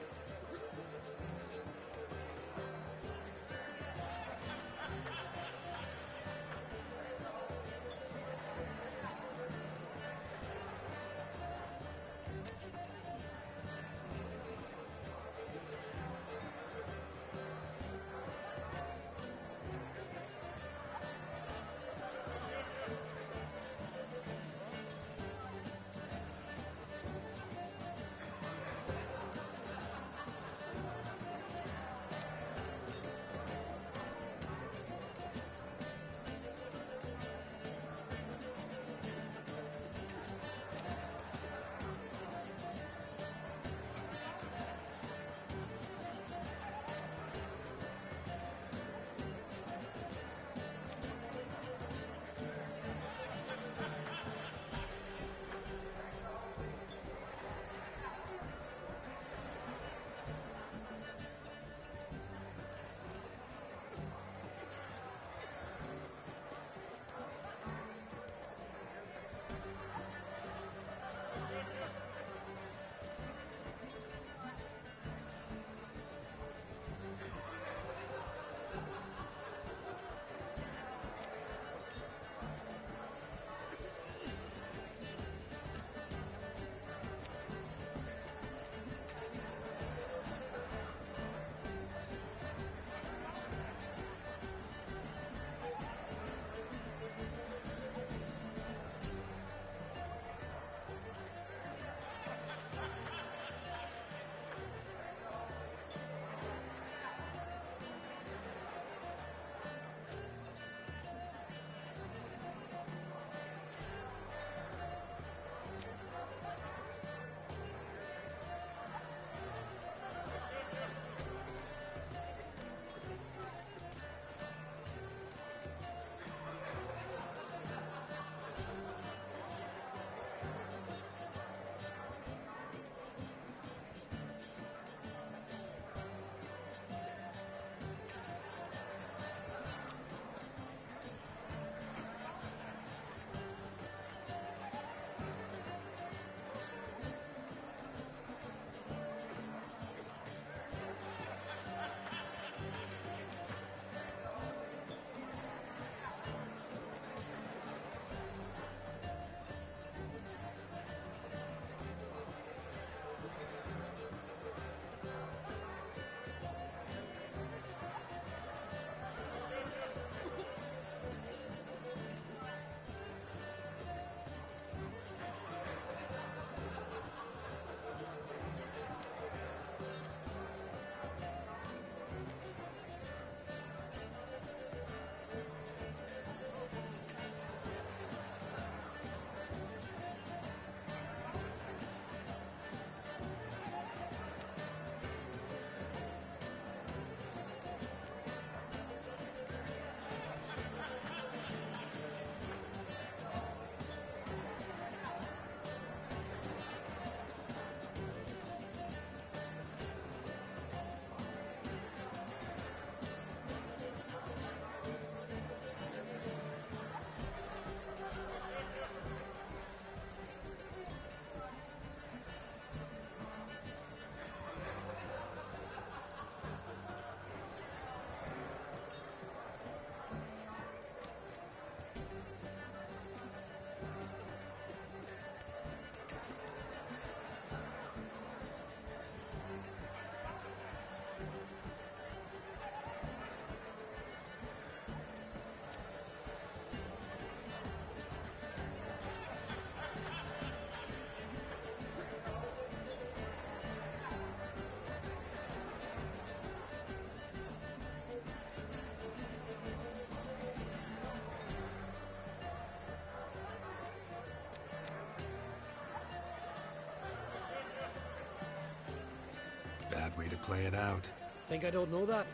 way to play it out. Think I don't know that?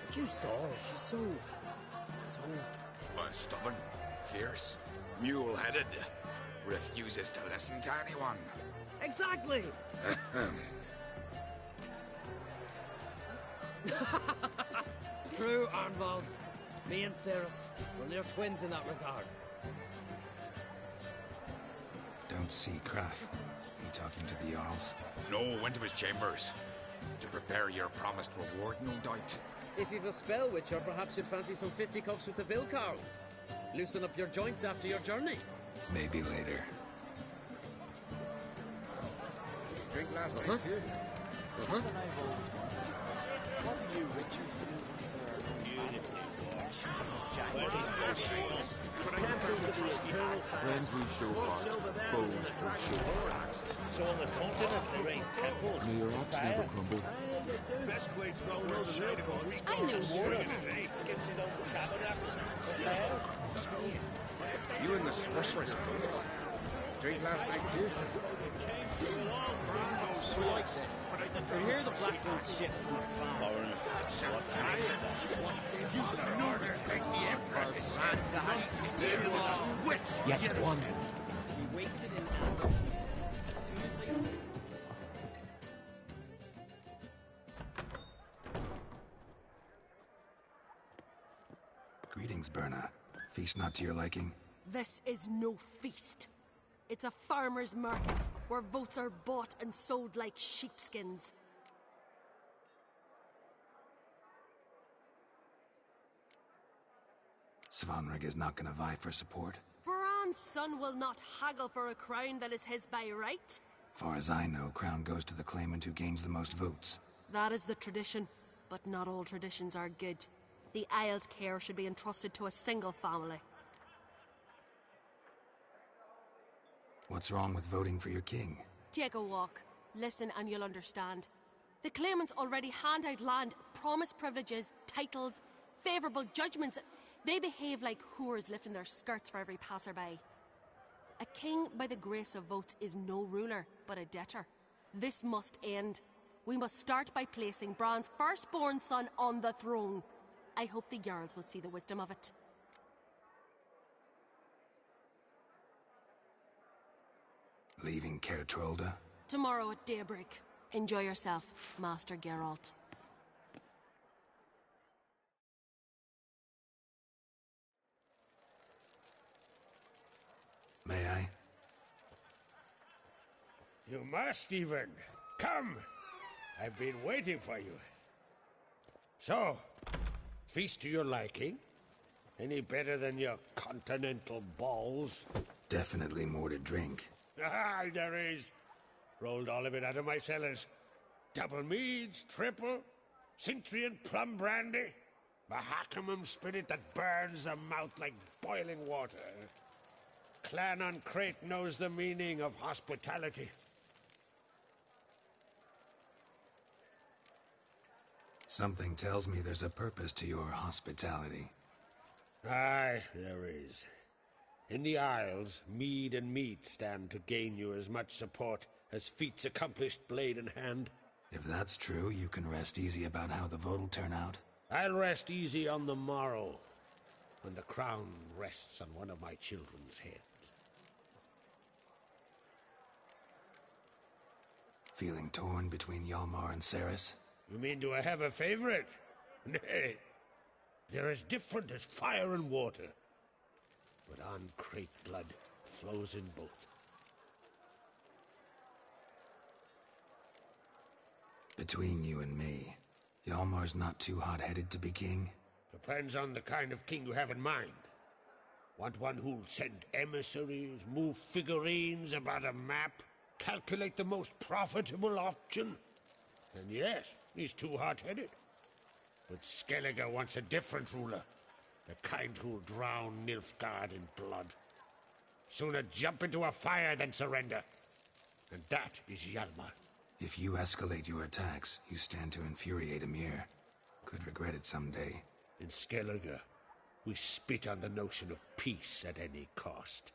But you saw her. She's so... Stubborn, fierce, mule-headed. Refuses to listen to anyone. Exactly! True, Arnvald. Me and Ceres, we're near twins in that regard. Don't see Crack. He talking to the Jarls? No, went to his chambers. To prepare your promised reward, no doubt. If you've a spell witcher, perhaps you'd fancy some fisticuffs with the Vilcarls. Loosen up your joints after your journey. Maybe later. Drink last night, too? Uh-huh. What do you riches do? Friends we show heart, foes we show cracks. So on the continent there ain't temples. May your axe never crumble. Best plates roll in shade of a week. I knew more. Gets it on the tabernacle. You and the sorceress both. Drink last night, too? We like this. We hear the Blackpool shit from afar. Yet one. We waited in ant. Greetings, Berna. Feast not to your liking? This is no feast. It's a farmer's market where votes are bought and sold like sheepskins. Svanrig is not gonna vie for support. Bran's son will not haggle for a crown that is his by right. Far as I know, crown goes to the claimant who gains the most votes. That is the tradition, but not all traditions are good. The Isle's care should be entrusted to a single family. What's wrong with voting for your king? Take a walk. Listen and you'll understand. The claimants already hand out land, promise privileges, titles, favourable judgments. They behave like whores lifting their skirts for every passerby. A king by the grace of votes is no ruler, but a debtor. This must end. We must start by placing Bran's firstborn son on the throne. I hope the Jarls will see the wisdom of it. Leaving Caer Trolda? Tomorrow at daybreak. Enjoy yourself, Master Geralt. May I? You must even. Come. I've been waiting for you. So, feast to your liking? Any better than your continental balls? Definitely more to drink. Ah, there is. Rolled all of it out of my cellars. Double meads, triple, Cintrian plum brandy, Mahakimum spirit that burns the mouth like boiling water. Clan on Crate knows the meaning of hospitality. Something tells me there's a purpose to your hospitality. Aye, there is. In the Isles, mead and meat stand to gain you as much support as feats accomplished blade in hand. If that's true, you can rest easy about how the vote'll turn out. I'll rest easy on the morrow, when the crown rests on one of my children's heads. Feeling torn between Hjalmar and Ceres? You mean, do I have a favorite? Nay. They're as different as fire and water. But on Crate blood flows in both. Between you and me, Hjalmar's not too hot-headed to be king? Depends on the kind of king you have in mind. Want one who'll send emissaries, move figurines about a map, calculate the most profitable option? Then yes, he's too hot-headed. But Skellige wants a different ruler. The kind who'll drown Nilfgaard in blood. Sooner jump into a fire than surrender. And that is Hjalmar. If you escalate your attacks, you stand to infuriate Emir. Could regret it someday. In Skellige, we spit on the notion of peace at any cost.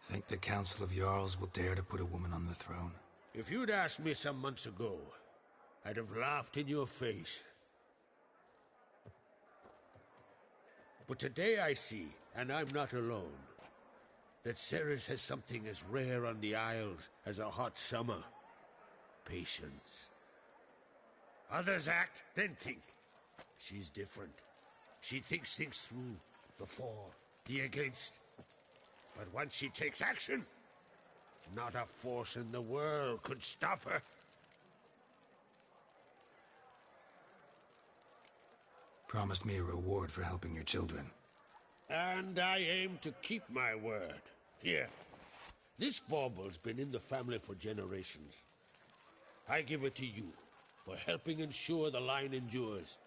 Think the Council of Jarls will dare to put a woman on the throne? If you'd asked me some months ago, I'd have laughed in your face. But today I see, and I'm not alone, that Ceres has something as rare on the Isles as a hot summer. Patience. Others act, then think. She's different. She thinks things through, the for, the against. But once she takes action, not a force in the world could stop her. Promised me a reward for helping your children. And I aim to keep my word. Here, this bauble's been in the family for generations. I give it to you for helping ensure the line endures.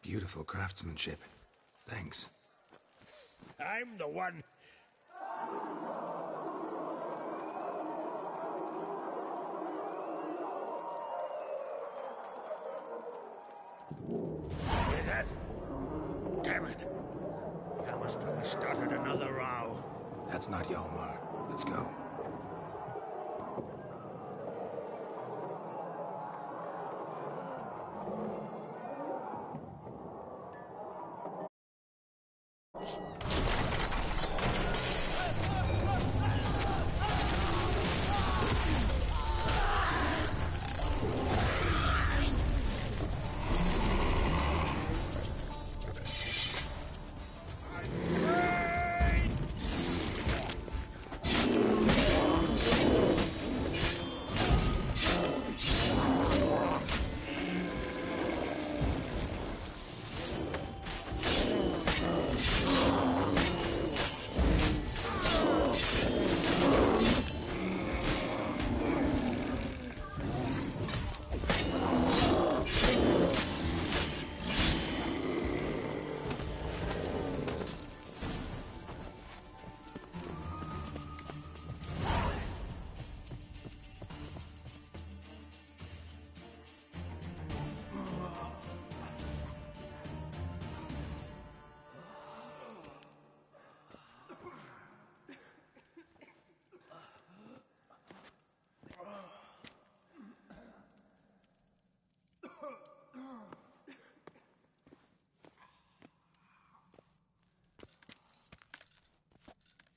Beautiful craftsmanship. Thanks. I'm the one. Hear that? Damn it! Yalmar's probably started another row. That's not Hjalmar. Let's go.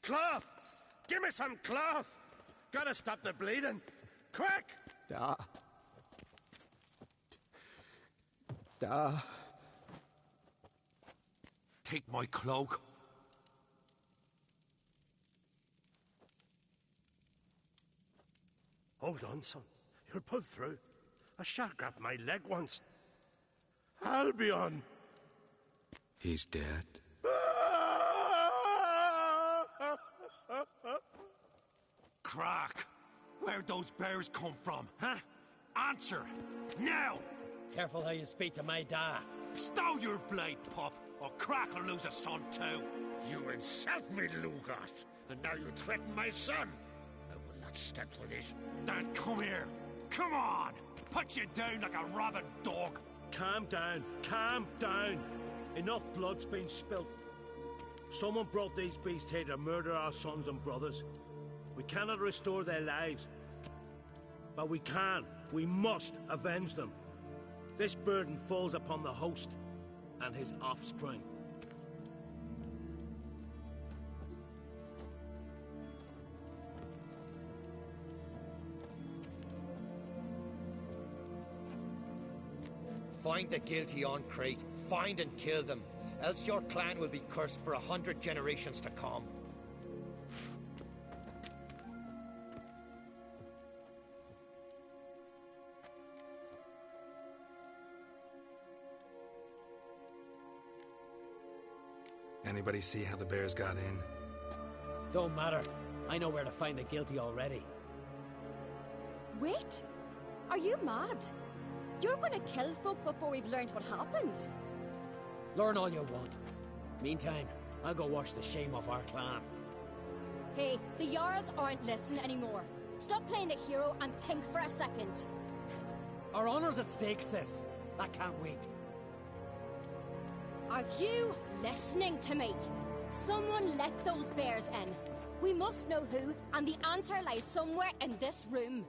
Cloth! Give me some cloth! Gotta stop the bleeding! Quick! Da. Take my cloak. Hold on, son. You'll pull through. A shark grabbed my leg once. Albion! He's dead. Crack! Where'd those bears come from, huh? Answer! Now! Careful how you speak to my da. Stow your blade, pup, or Crack will lose a son too. You insult me, Lugas, and now you threaten my son. I will not stand for this. Then come here. Come on! Put you down like a rabid dog. Calm down. Calm down. Enough blood's been spilt. Someone brought these beasts here to murder our sons and brothers. We cannot restore their lives. But we must avenge them. This burden falls upon the host and his offspring. Find the guilty on Crate. Find and kill them. Else your clan will be cursed for 100 generations to come. Anybody see how the bears got in? Don't matter. I know where to find the guilty already. Wait! Are you mad? You're gonna kill folk before we've learned what happened? Learn all you want. Meantime, I'll go wash the shame off our clan. Hey, the Jarls aren't listening anymore. Stop playing the hero and think for a second. Our honor's at stake, sis. That can't wait. Are you listening to me? Someone let those bears in. We must know who, and the answer lies somewhere in this room.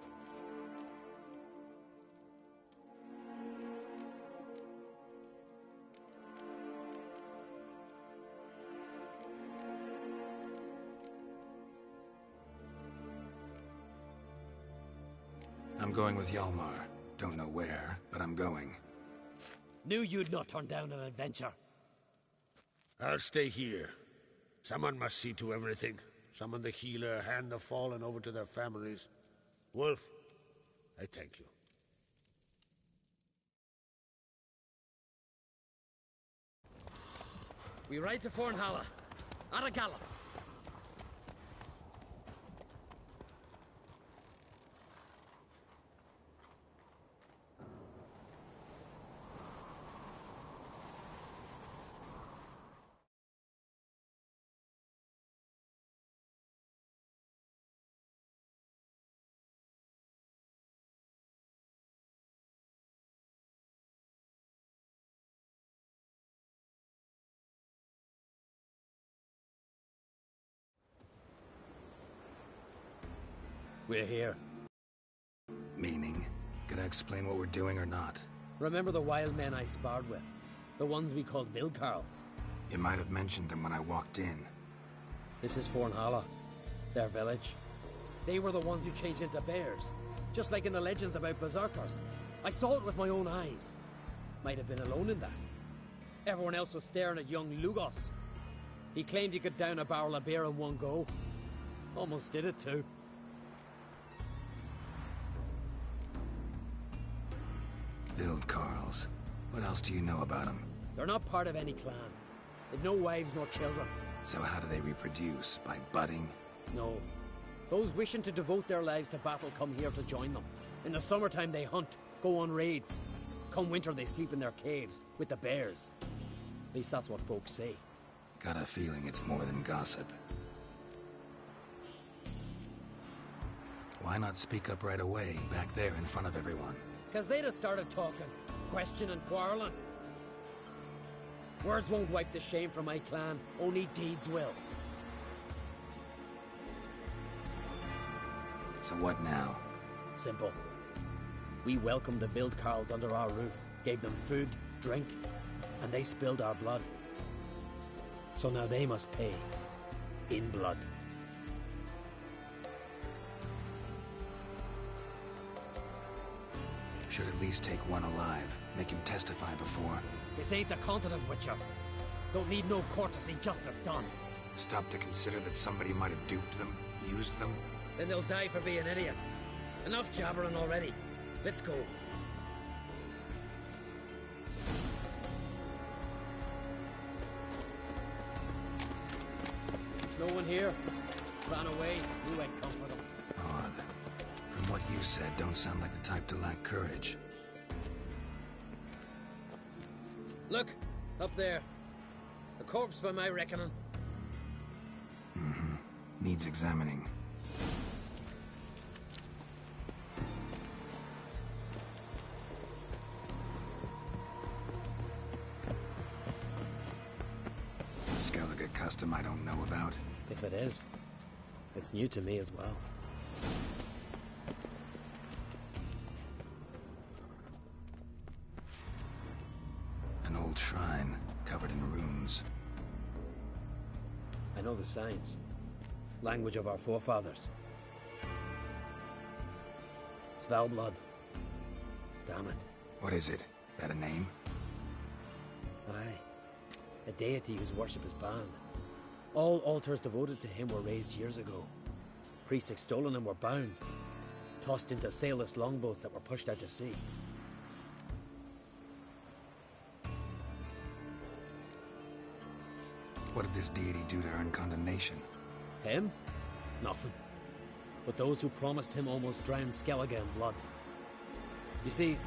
I'm going with Hjalmar. Don't know where, but I'm going. Knew you'd not turn down an adventure. I'll stay here. Someone must see to everything. Summon the healer, hand the fallen over to their families. Wolf, I thank you. We ride to Fornhalla. At a gallop. We're here. Meaning? Gonna explain what we're doing or not? Remember the wild men I sparred with? The ones we called Bilcarls? You might have mentioned them when I walked in. This is Fornhalla, their village. They were the ones who changed into bears, just like in the legends about berserkers. I saw it with my own eyes. Might have been alone in that. Everyone else was staring at young Lugos. He claimed he could down a barrel of beer in one go. Almost did it too. Bilcarls. What else do you know about them? They're not part of any clan. They've no wives nor children. So how do they reproduce? By budding? No. Those wishing to devote their lives to battle come here to join them. In the summertime they hunt, go on raids. Come winter they sleep in their caves, with the bears. At least that's what folks say. Got a feeling it's more than gossip. Why not speak up right away, back there in front of everyone? 'Cause they'd have started talking, questioning, quarreling. Words won't wipe the shame from my clan, only deeds will. So what now? Simple. We welcomed the Bilcarls under our roof, gave them food, drink, and they spilled our blood. So now they must pay. In blood. Should at least take one alive. Make him testify before. This ain't the continent, Witcher. Don't need no courtesy justice done. Stop to consider that somebody might have duped them, used them. Then they'll die for being idiots. Enough jabbering already. Let's go. There's no one here. Ran away. Knew I'd come for them. Odd. From what you said, don't sound like the type to lack courage. Look, up there. A corpse by my reckoning. Mm-hmm. Needs examining. Skellige custom I don't know about. If it is, it's new to me as well. An old shrine, covered in runes. I know the signs. Language of our forefathers. Svalblood. Damn it. What is it? That a name? Aye. A deity whose worship is banned. All altars devoted to him were raised years ago. Priests extolling him were bound. Tossed into sailless longboats that were pushed out to sea. What did this deity do to earn condemnation? Him? Nothing. But those who promised him almost drowned Skellige in blood. You see,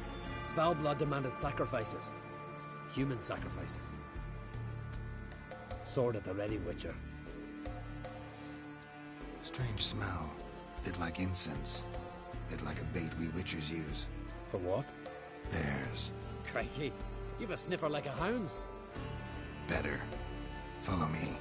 Svalblood demanded sacrifices. Human sacrifices. Sword at the ready, Witcher. Strange smell. Bit like incense. Bit like a bait we Witchers use. For what? Bears. Crikey, you've a sniffer like a hound's. Better. Follow me.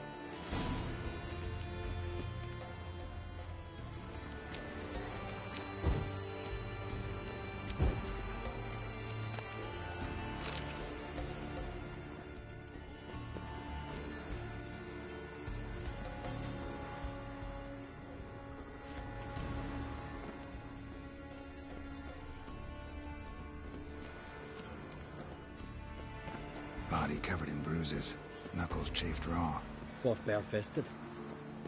Body covered in bruises, knuckles chafed raw. Fought bare-fisted.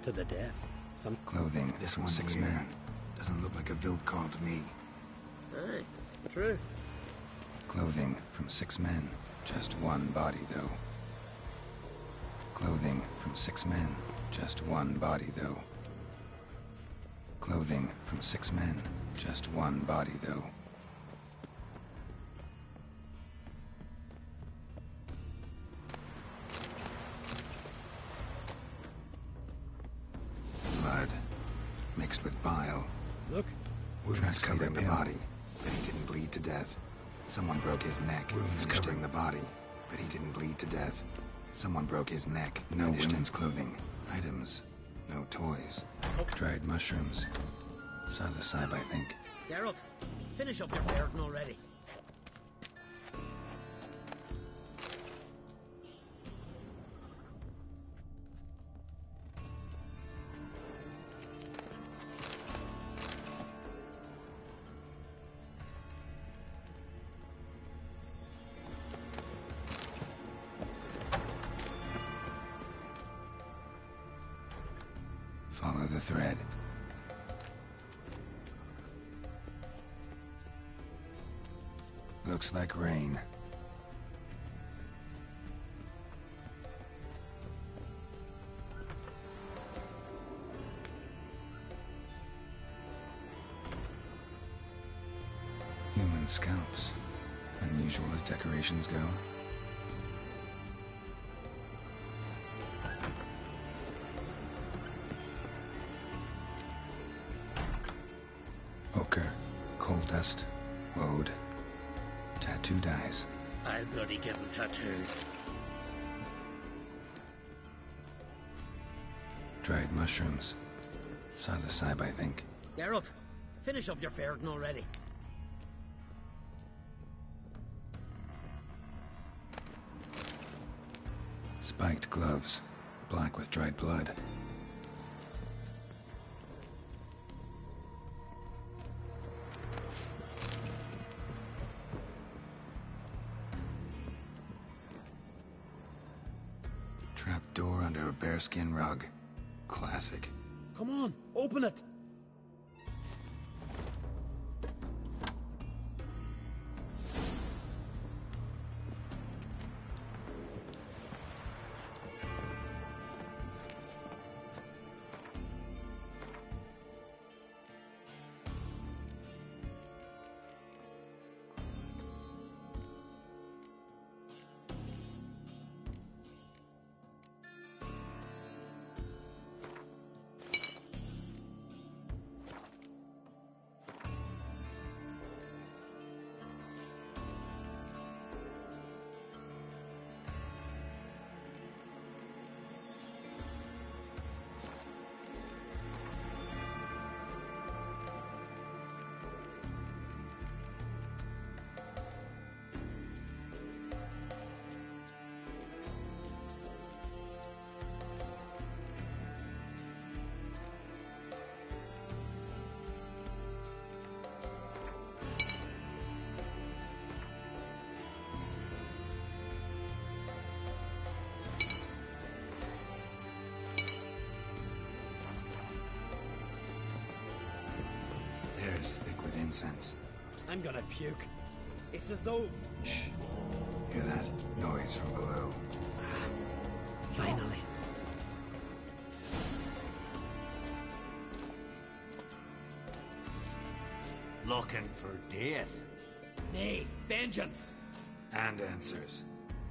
To the death. Some clothing. This one 6 men. Doesn't look like a Wildcall to me. Aye, true. Clothing from 6 men. Just one body, though. Clothing from 6 men. Just one body, though. Clothing from 6 men. Just one body, though. Blood. Mixed with bile. Look. Wounds covering the body, but he didn't bleed to death. Someone broke his neck. Wounds covering the body, but he didn't bleed to death. Someone broke his neck. No women's clothing. Items. No toys. Dried mushrooms. Psilocybin, I think. Geralt, finish up your ferreting already. Follow the thread. Looks like rain. Human scalps. Unusual as decorations go. Ochre, coal dust, woad, tattoo dyes. I'll bloody get them tattoos. Dried mushrooms. Psilocybin, I think. Geralt, finish up your ferreting already. Spiked gloves, black with dried blood. Trap door under a bearskin rug. Classic. Come on, open it! Air's thick with incense. I'm gonna puke. It's as though... Shh. Hear that? Noise from below. Finally. Looking for death? Nay, vengeance! And answers.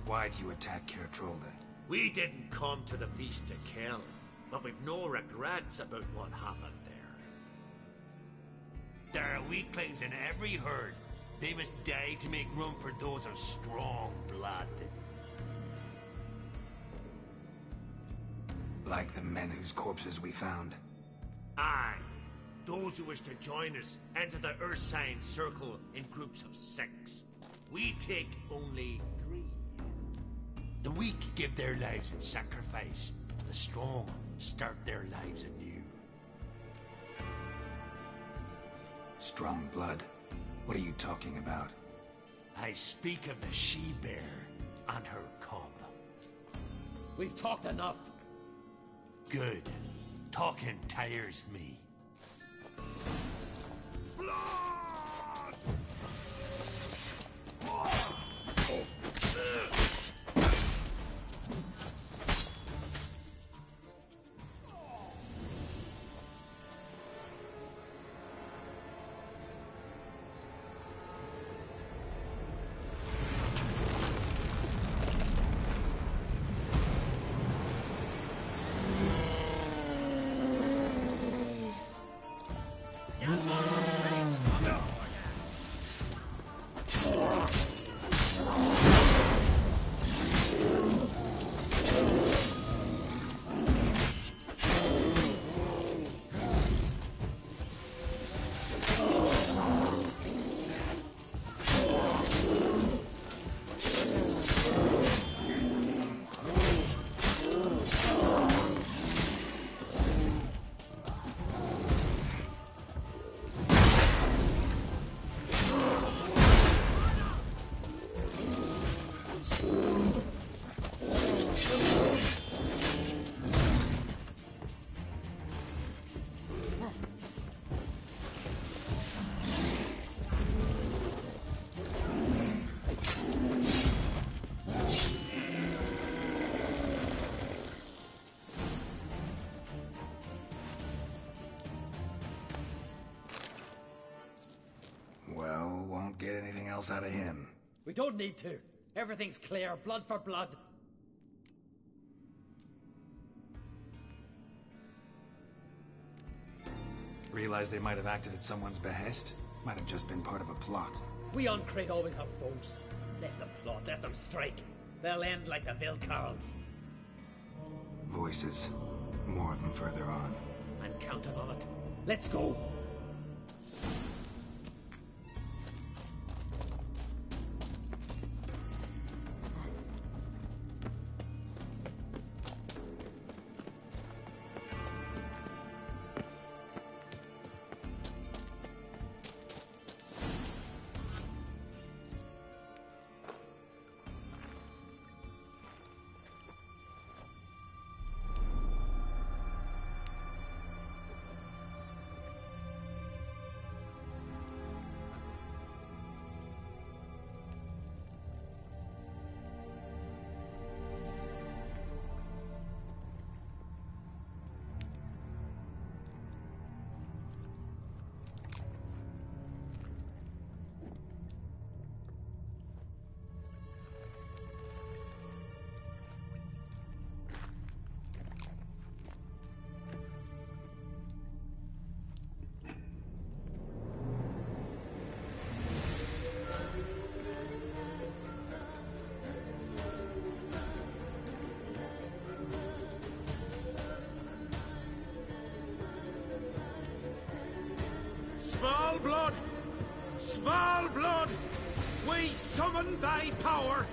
Why do you attack Caer Trolde? We didn't come to the feast to kill, but we've no regrets about what happened there. There are weaklings in every herd. They must die to make room for those of strong blood. Like the men whose corpses we found. Aye. Those who wish to join us enter the Ursine Circle in groups of 6. We take only 3. The weak give their lives in sacrifice. The strong start their lives anew. Strong blood? What are you talking about? I speak of the she-bear and her cub. We've talked enough. Good. Talking tires me. Well, won't get anything else out of him. We don't need to. Everything's clear, blood for blood. Realize they might have acted at someone's behest? Might have just been part of a plot. We on Craig always have foes. Let them plot, let them strike. They'll end like the Vilcarls. Voices. More of them further on. I'm counting on it. Let's go. Svalblood! Svalblood! We summon thy power!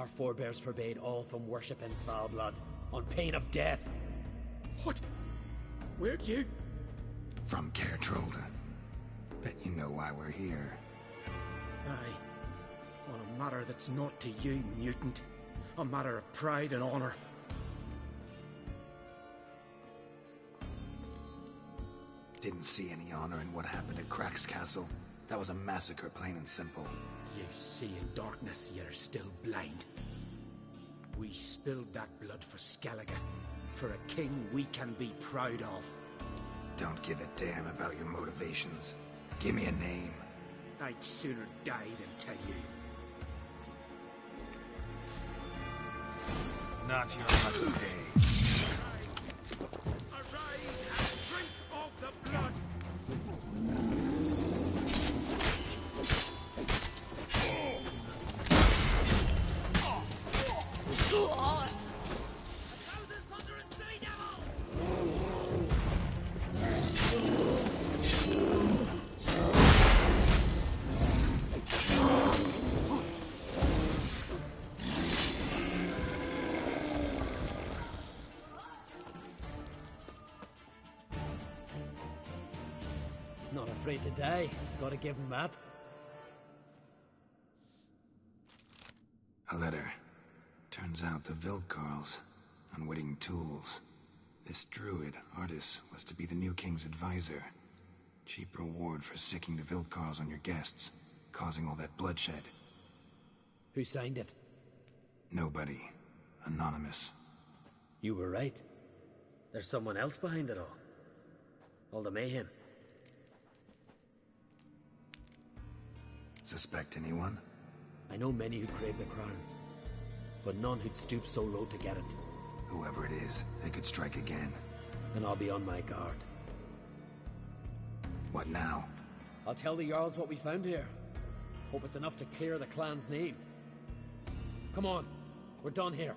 Our forebears forbade all from worship in Svalbard, on pain of death. What? Where'd you? From Caer Trolda. Bet you know why we're here. Aye. On a matter that's not to you, mutant. A matter of pride and honor. Didn't see any honor in what happened at Crack's castle. That was a massacre, plain and simple. You see in darkness, you're still blind. We spilled that blood for Skellige, for a king we can be proud of. Don't give a damn about your motivations. Give me a name. I'd sooner die than tell you. Not your lucky day. Arise and drink of the blood! Not afraid to die. Gotta give him that. A letter. Turns out the Vildkarls, unwitting tools. This druid, Artis, was to be the new king's advisor. Cheap reward for sicking the Vildkarls on your guests, causing all that bloodshed. Who signed it? Nobody. Anonymous. You were right. There's someone else behind it all. All the mayhem. Suspect anyone? I know many who crave the crown, but none who'd stoop so low to get it. Whoever it is, they could strike again. And I'll be on my guard. What now? I'll tell the Jarls what we found here. Hope it's enough to clear the clan's name. Come on, we're done here.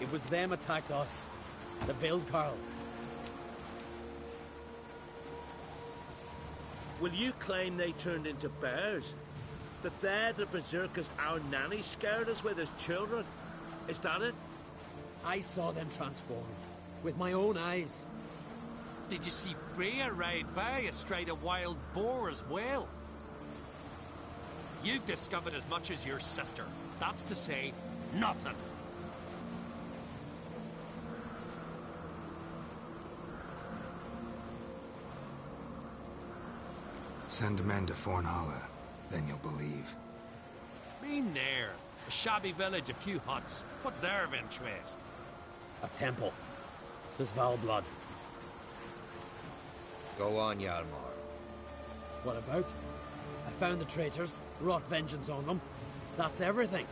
It was them attacked us. The Vildkarls. Will you claim they turned into bears? That they're the berserkers our nanny scared us with as children? Is that it? I saw them transform. With my own eyes. Did you see Freya ride by astride a wild boar as well? You've discovered as much as your sister. That's to say, nothing. Send men to Fornhalla, then you'll believe. Been there. A shabby village, a few huts. What's their of interest? A temple. To Svalbard. Go on, Hjalmar. What about? I found the traitors, wrought vengeance on them. That's everything.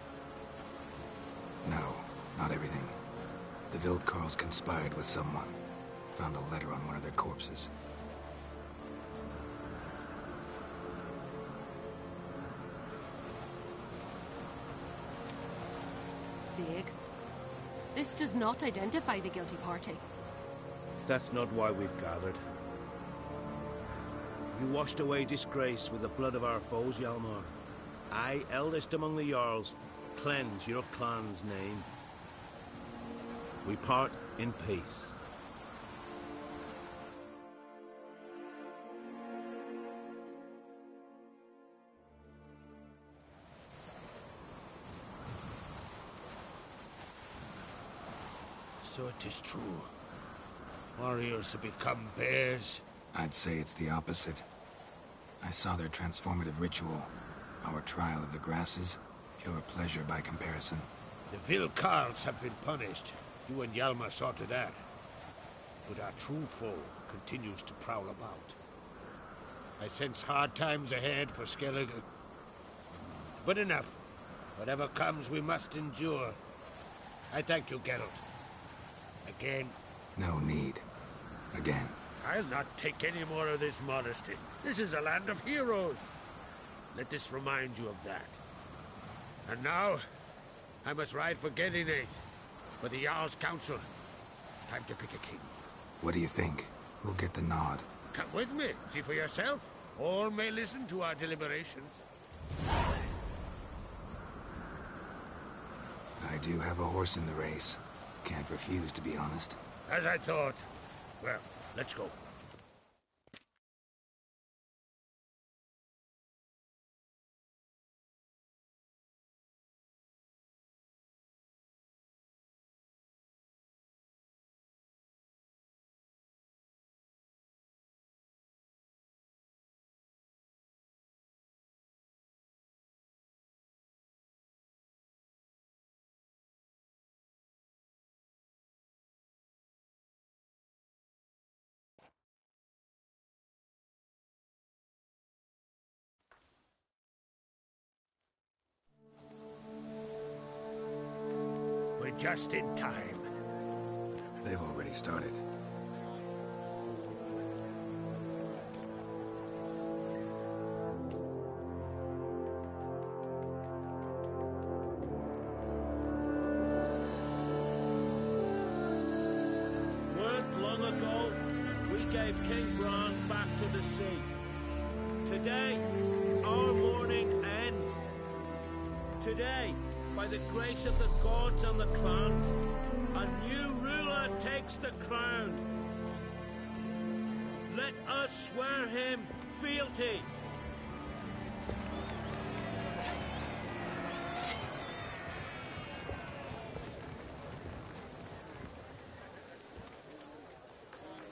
No, not everything. The Vildkarls conspired with someone. Found a letter on one of their corpses. Big. This does not identify the guilty party. That's not why we've gathered. You washed away disgrace with the blood of our foes, Hjalmar. I, eldest among the Jarls, cleanse your clan's name. We part in peace. So it is true. Warriors have become bears. I'd say it's the opposite. I saw their transformative ritual. Our trial of the grasses. Pure pleasure by comparison. The Vilcarls have been punished. You and Hjalmar saw to that. But our true foe continues to prowl about. I sense hard times ahead for Skellige. But enough. Whatever comes, we must endure. I thank you, Geralt. Again. No need. Again. I'll not take any more of this modesty. This is a land of heroes. Let this remind you of that. And now, I must ride for Gedinath, for the Jarl's Council. Time to pick a king. What do you think? Who'll get the nod? Come with me, see for yourself. All may listen to our deliberations. I do have a horse in the race. Can't refuse, to be honest. As I thought. Well, let's go. We're just in time. They've already started. Weren't long ago, we gave King Bran back to the sea. Today, our mourning ends. Today, by the grace of the gods and the clans, a new ruler takes the crown. Let us swear him fealty.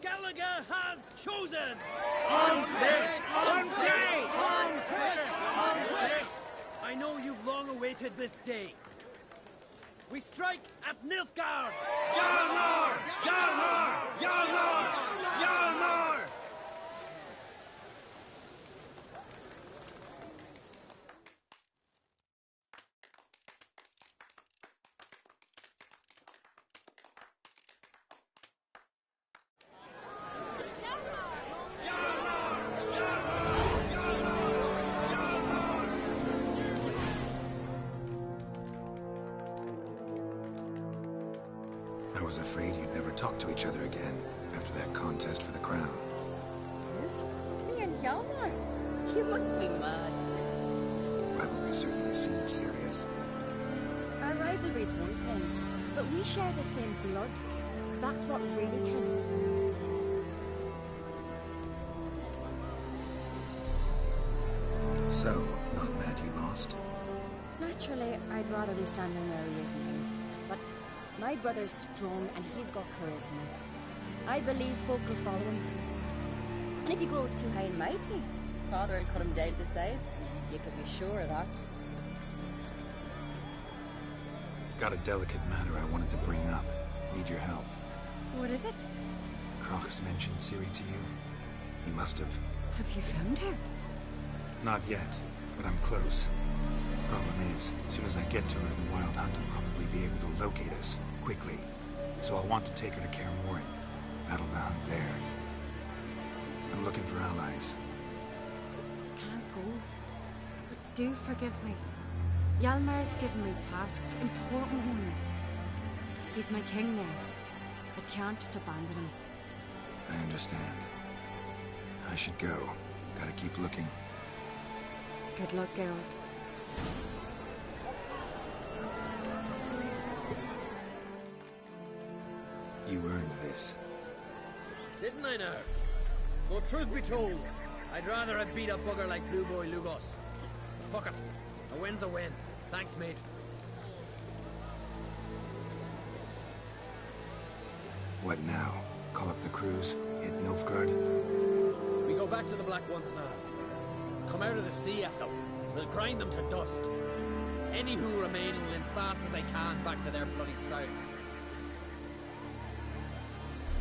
Skellige has chosen! Unquit! Unquit! Unquit! Unquit! I know you've long awaited this day. We strike at Nilfgaard! Hjalmar! Hjalmar! Hjalmar! Hjalmar! I was afraid you'd never talk to each other again after that contest for the crown. Me and Hjalmar? You must be mad. Rivalry certainly seemed serious. Our rivalry's one thing, but we share the same blood. That's what really counts. So, not mad you lost? Naturally, I'd rather be standing where he is now. But my brother's strong and he's got charisma. I believe folk will follow him. And if he grows too high and mighty, Father will cut him down to size. You can be sure of that. Got a delicate matter I wanted to bring up. Need your help. What is it? Croc's mentioned Ciri to you? He must have. Have you found her? Not yet, but I'm close. Problem is, as soon as I get to her, the Wild Hunt will probably be able to locate us, quickly. So I'll want to take her to Kaer Morhen. Battle the hunt there. I'm looking for allies. Can't go. But do forgive me. Hjalmar's given me tasks, important ones. He's my king now. I can't just abandon him. I understand. I should go. Gotta keep looking. Good luck, Geralt. You earned this. Didn't I now? Though truth be told, I'd rather have beat a bugger like Blue Boy Lugos. Fuck it. A win's a win. Thanks, mate. What now? Call up the crews, hit Nilfgaard. We go back to the Black Ones now. Come out of the sea at them. We'll grind them to dust. Any who remain will limp fast as they can back to their bloody south.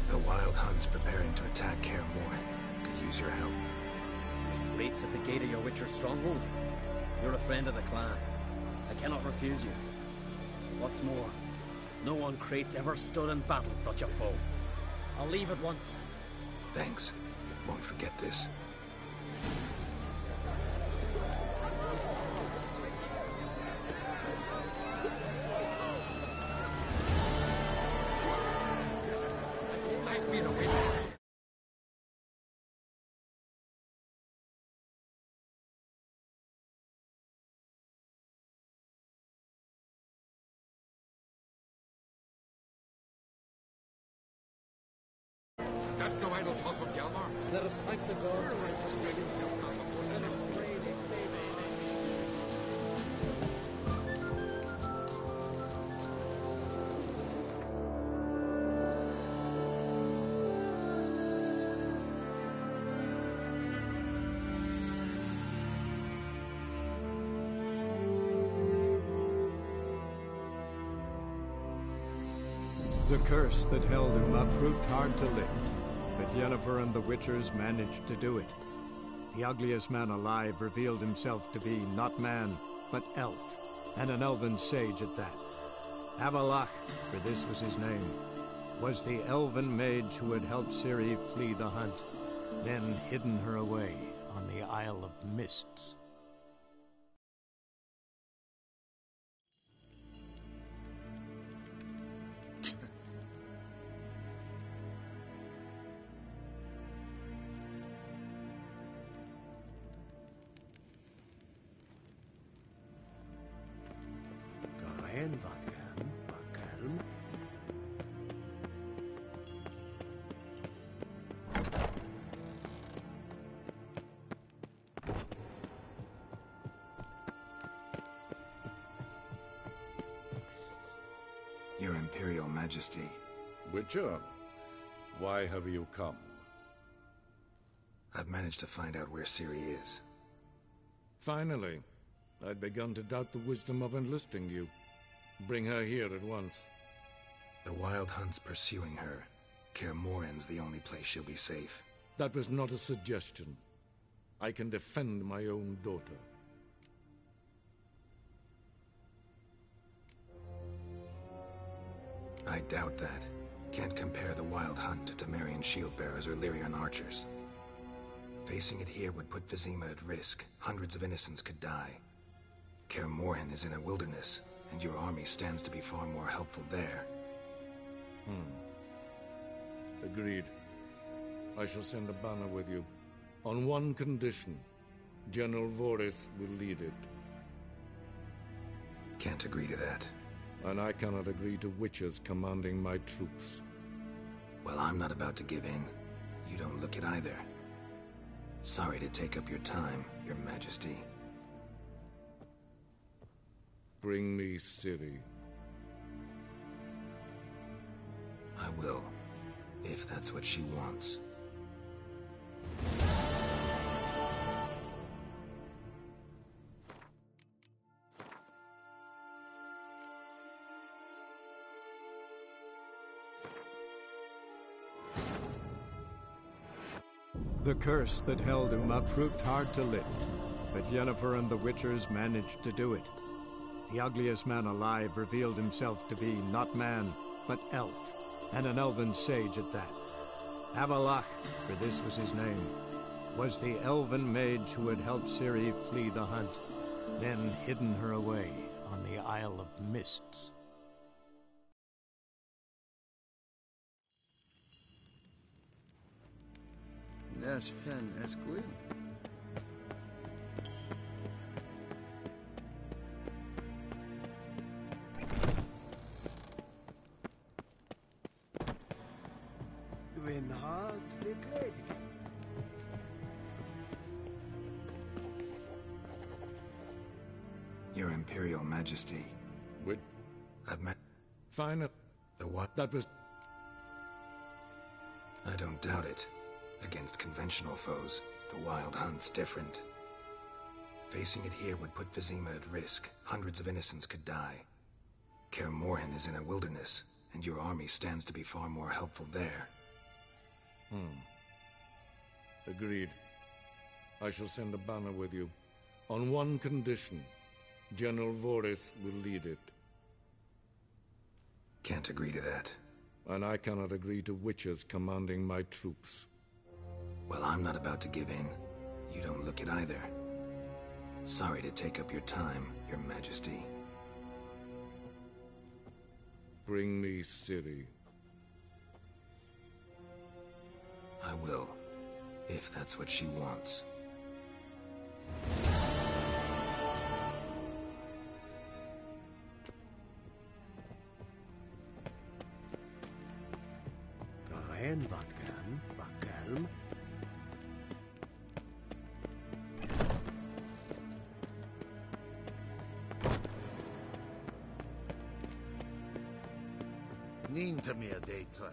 The Wild Hunt's preparing to attack Kaer Morhen. Could use your help. Waits at the gate of your Witcher stronghold. You're a friend of the clan. I cannot refuse you. What's more, no one Krait's ever stood and battled such a foe. I'll leave at once. Thanks. Won't forget this. That's no idle talk of Hjalmar. Let us thank the gods for interceding. Let us pray they favor. The curse that held Uma proved hard to lift, but Yennefer and the Witchers managed to do it. The ugliest man alive revealed himself to be not man, but elf, and an elven sage at that. Avalach, for this was his name, was the elven mage who had helped Ciri flee the hunt, then hidden her away on the Isle of Mists. Your Imperial Majesty. Witcher, why have you come? I've managed to find out where Ciri is. Finally. I'd begun to doubt the wisdom of enlisting you. Bring her here at once. The Wild Hunt's pursuing her. Kaer Morhen's the only place she'll be safe. That was not a suggestion. I can defend my own daughter. I doubt that. Can't compare the Wild Hunt to Temerian shield-bearers or Lyrian archers. Facing it here would put Vizima at risk. Hundreds of innocents could die. Kaer Morhen is in a wilderness, and your army stands to be far more helpful there. Agreed. I shall send a banner with you. On one condition. General Voris will lead it. Can't agree to that. And I cannot agree to witches commanding my troops. Well, I'm not about to give in. You don't look it either. Sorry to take up your time, Your Majesty. Bring me Ciri. I will, if that's what she wants. The curse that held Uma proved hard to lift, but Yennefer and the Witchers managed to do it. The ugliest man alive revealed himself to be not man, but elf, and an elven sage at that. Avalach, for this was his name, was the elven mage who had helped Ciri flee the hunt, then hidden her away on the Isle of Mists. Nes pen esquil. Dwyn hart verkleed. Your Imperial Majesty. I've met... Fine. The what? That was... I don't doubt it. Against conventional foes, the Wild Hunt's different. Facing it here would put Vizima at risk. Hundreds of innocents could die. Kaer Morhen is in a wilderness, and your army stands to be far more helpful there. Agreed. I shall send a banner with you. On one condition. General Voris will lead it. Can't agree to that. And I cannot agree to witches commanding my troops. Well, I'm not about to give in. You don't look it either. Sorry to take up your time, Your Majesty. Bring me Ciri. I will, if that's what she wants. Karen, wat kalm. Niente meer d'être.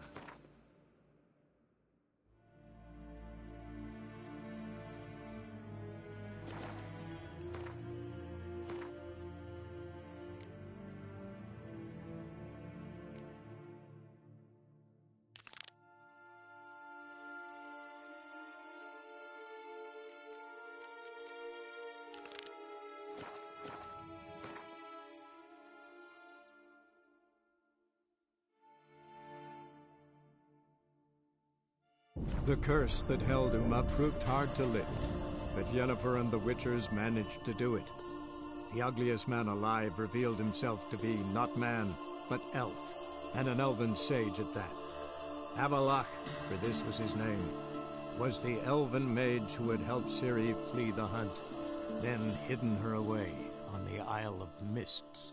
The curse that held Uma proved hard to lift, but Yennefer and the Witchers managed to do it. The ugliest man alive revealed himself to be not man, but elf, and an elven sage at that. Avalach, for this was his name, was the elven mage who had helped Ciri flee the hunt, then hidden her away on the Isle of Mists.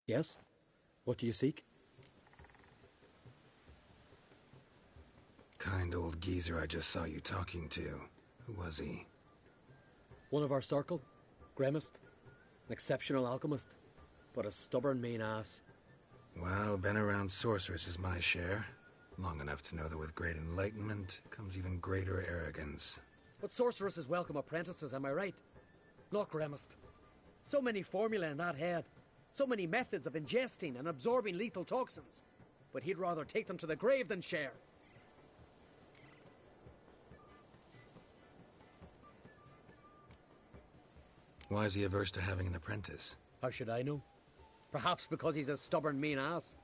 Yes? What do you seek? Kind old geezer I just saw you talking to. Who was he? One of our circle. Gremist. An exceptional alchemist. But a stubborn mean ass. Well, been around sorceress is my share. Long enough to know that with great enlightenment comes even greater arrogance. But sorceresses welcome apprentices, am I right? Not Gremist. So many formulae in that head. So many methods of ingesting and absorbing lethal toxins. But he'd rather take them to the grave than share. Why is he averse to having an apprentice? How should I know? Perhaps because he's a stubborn mean ass.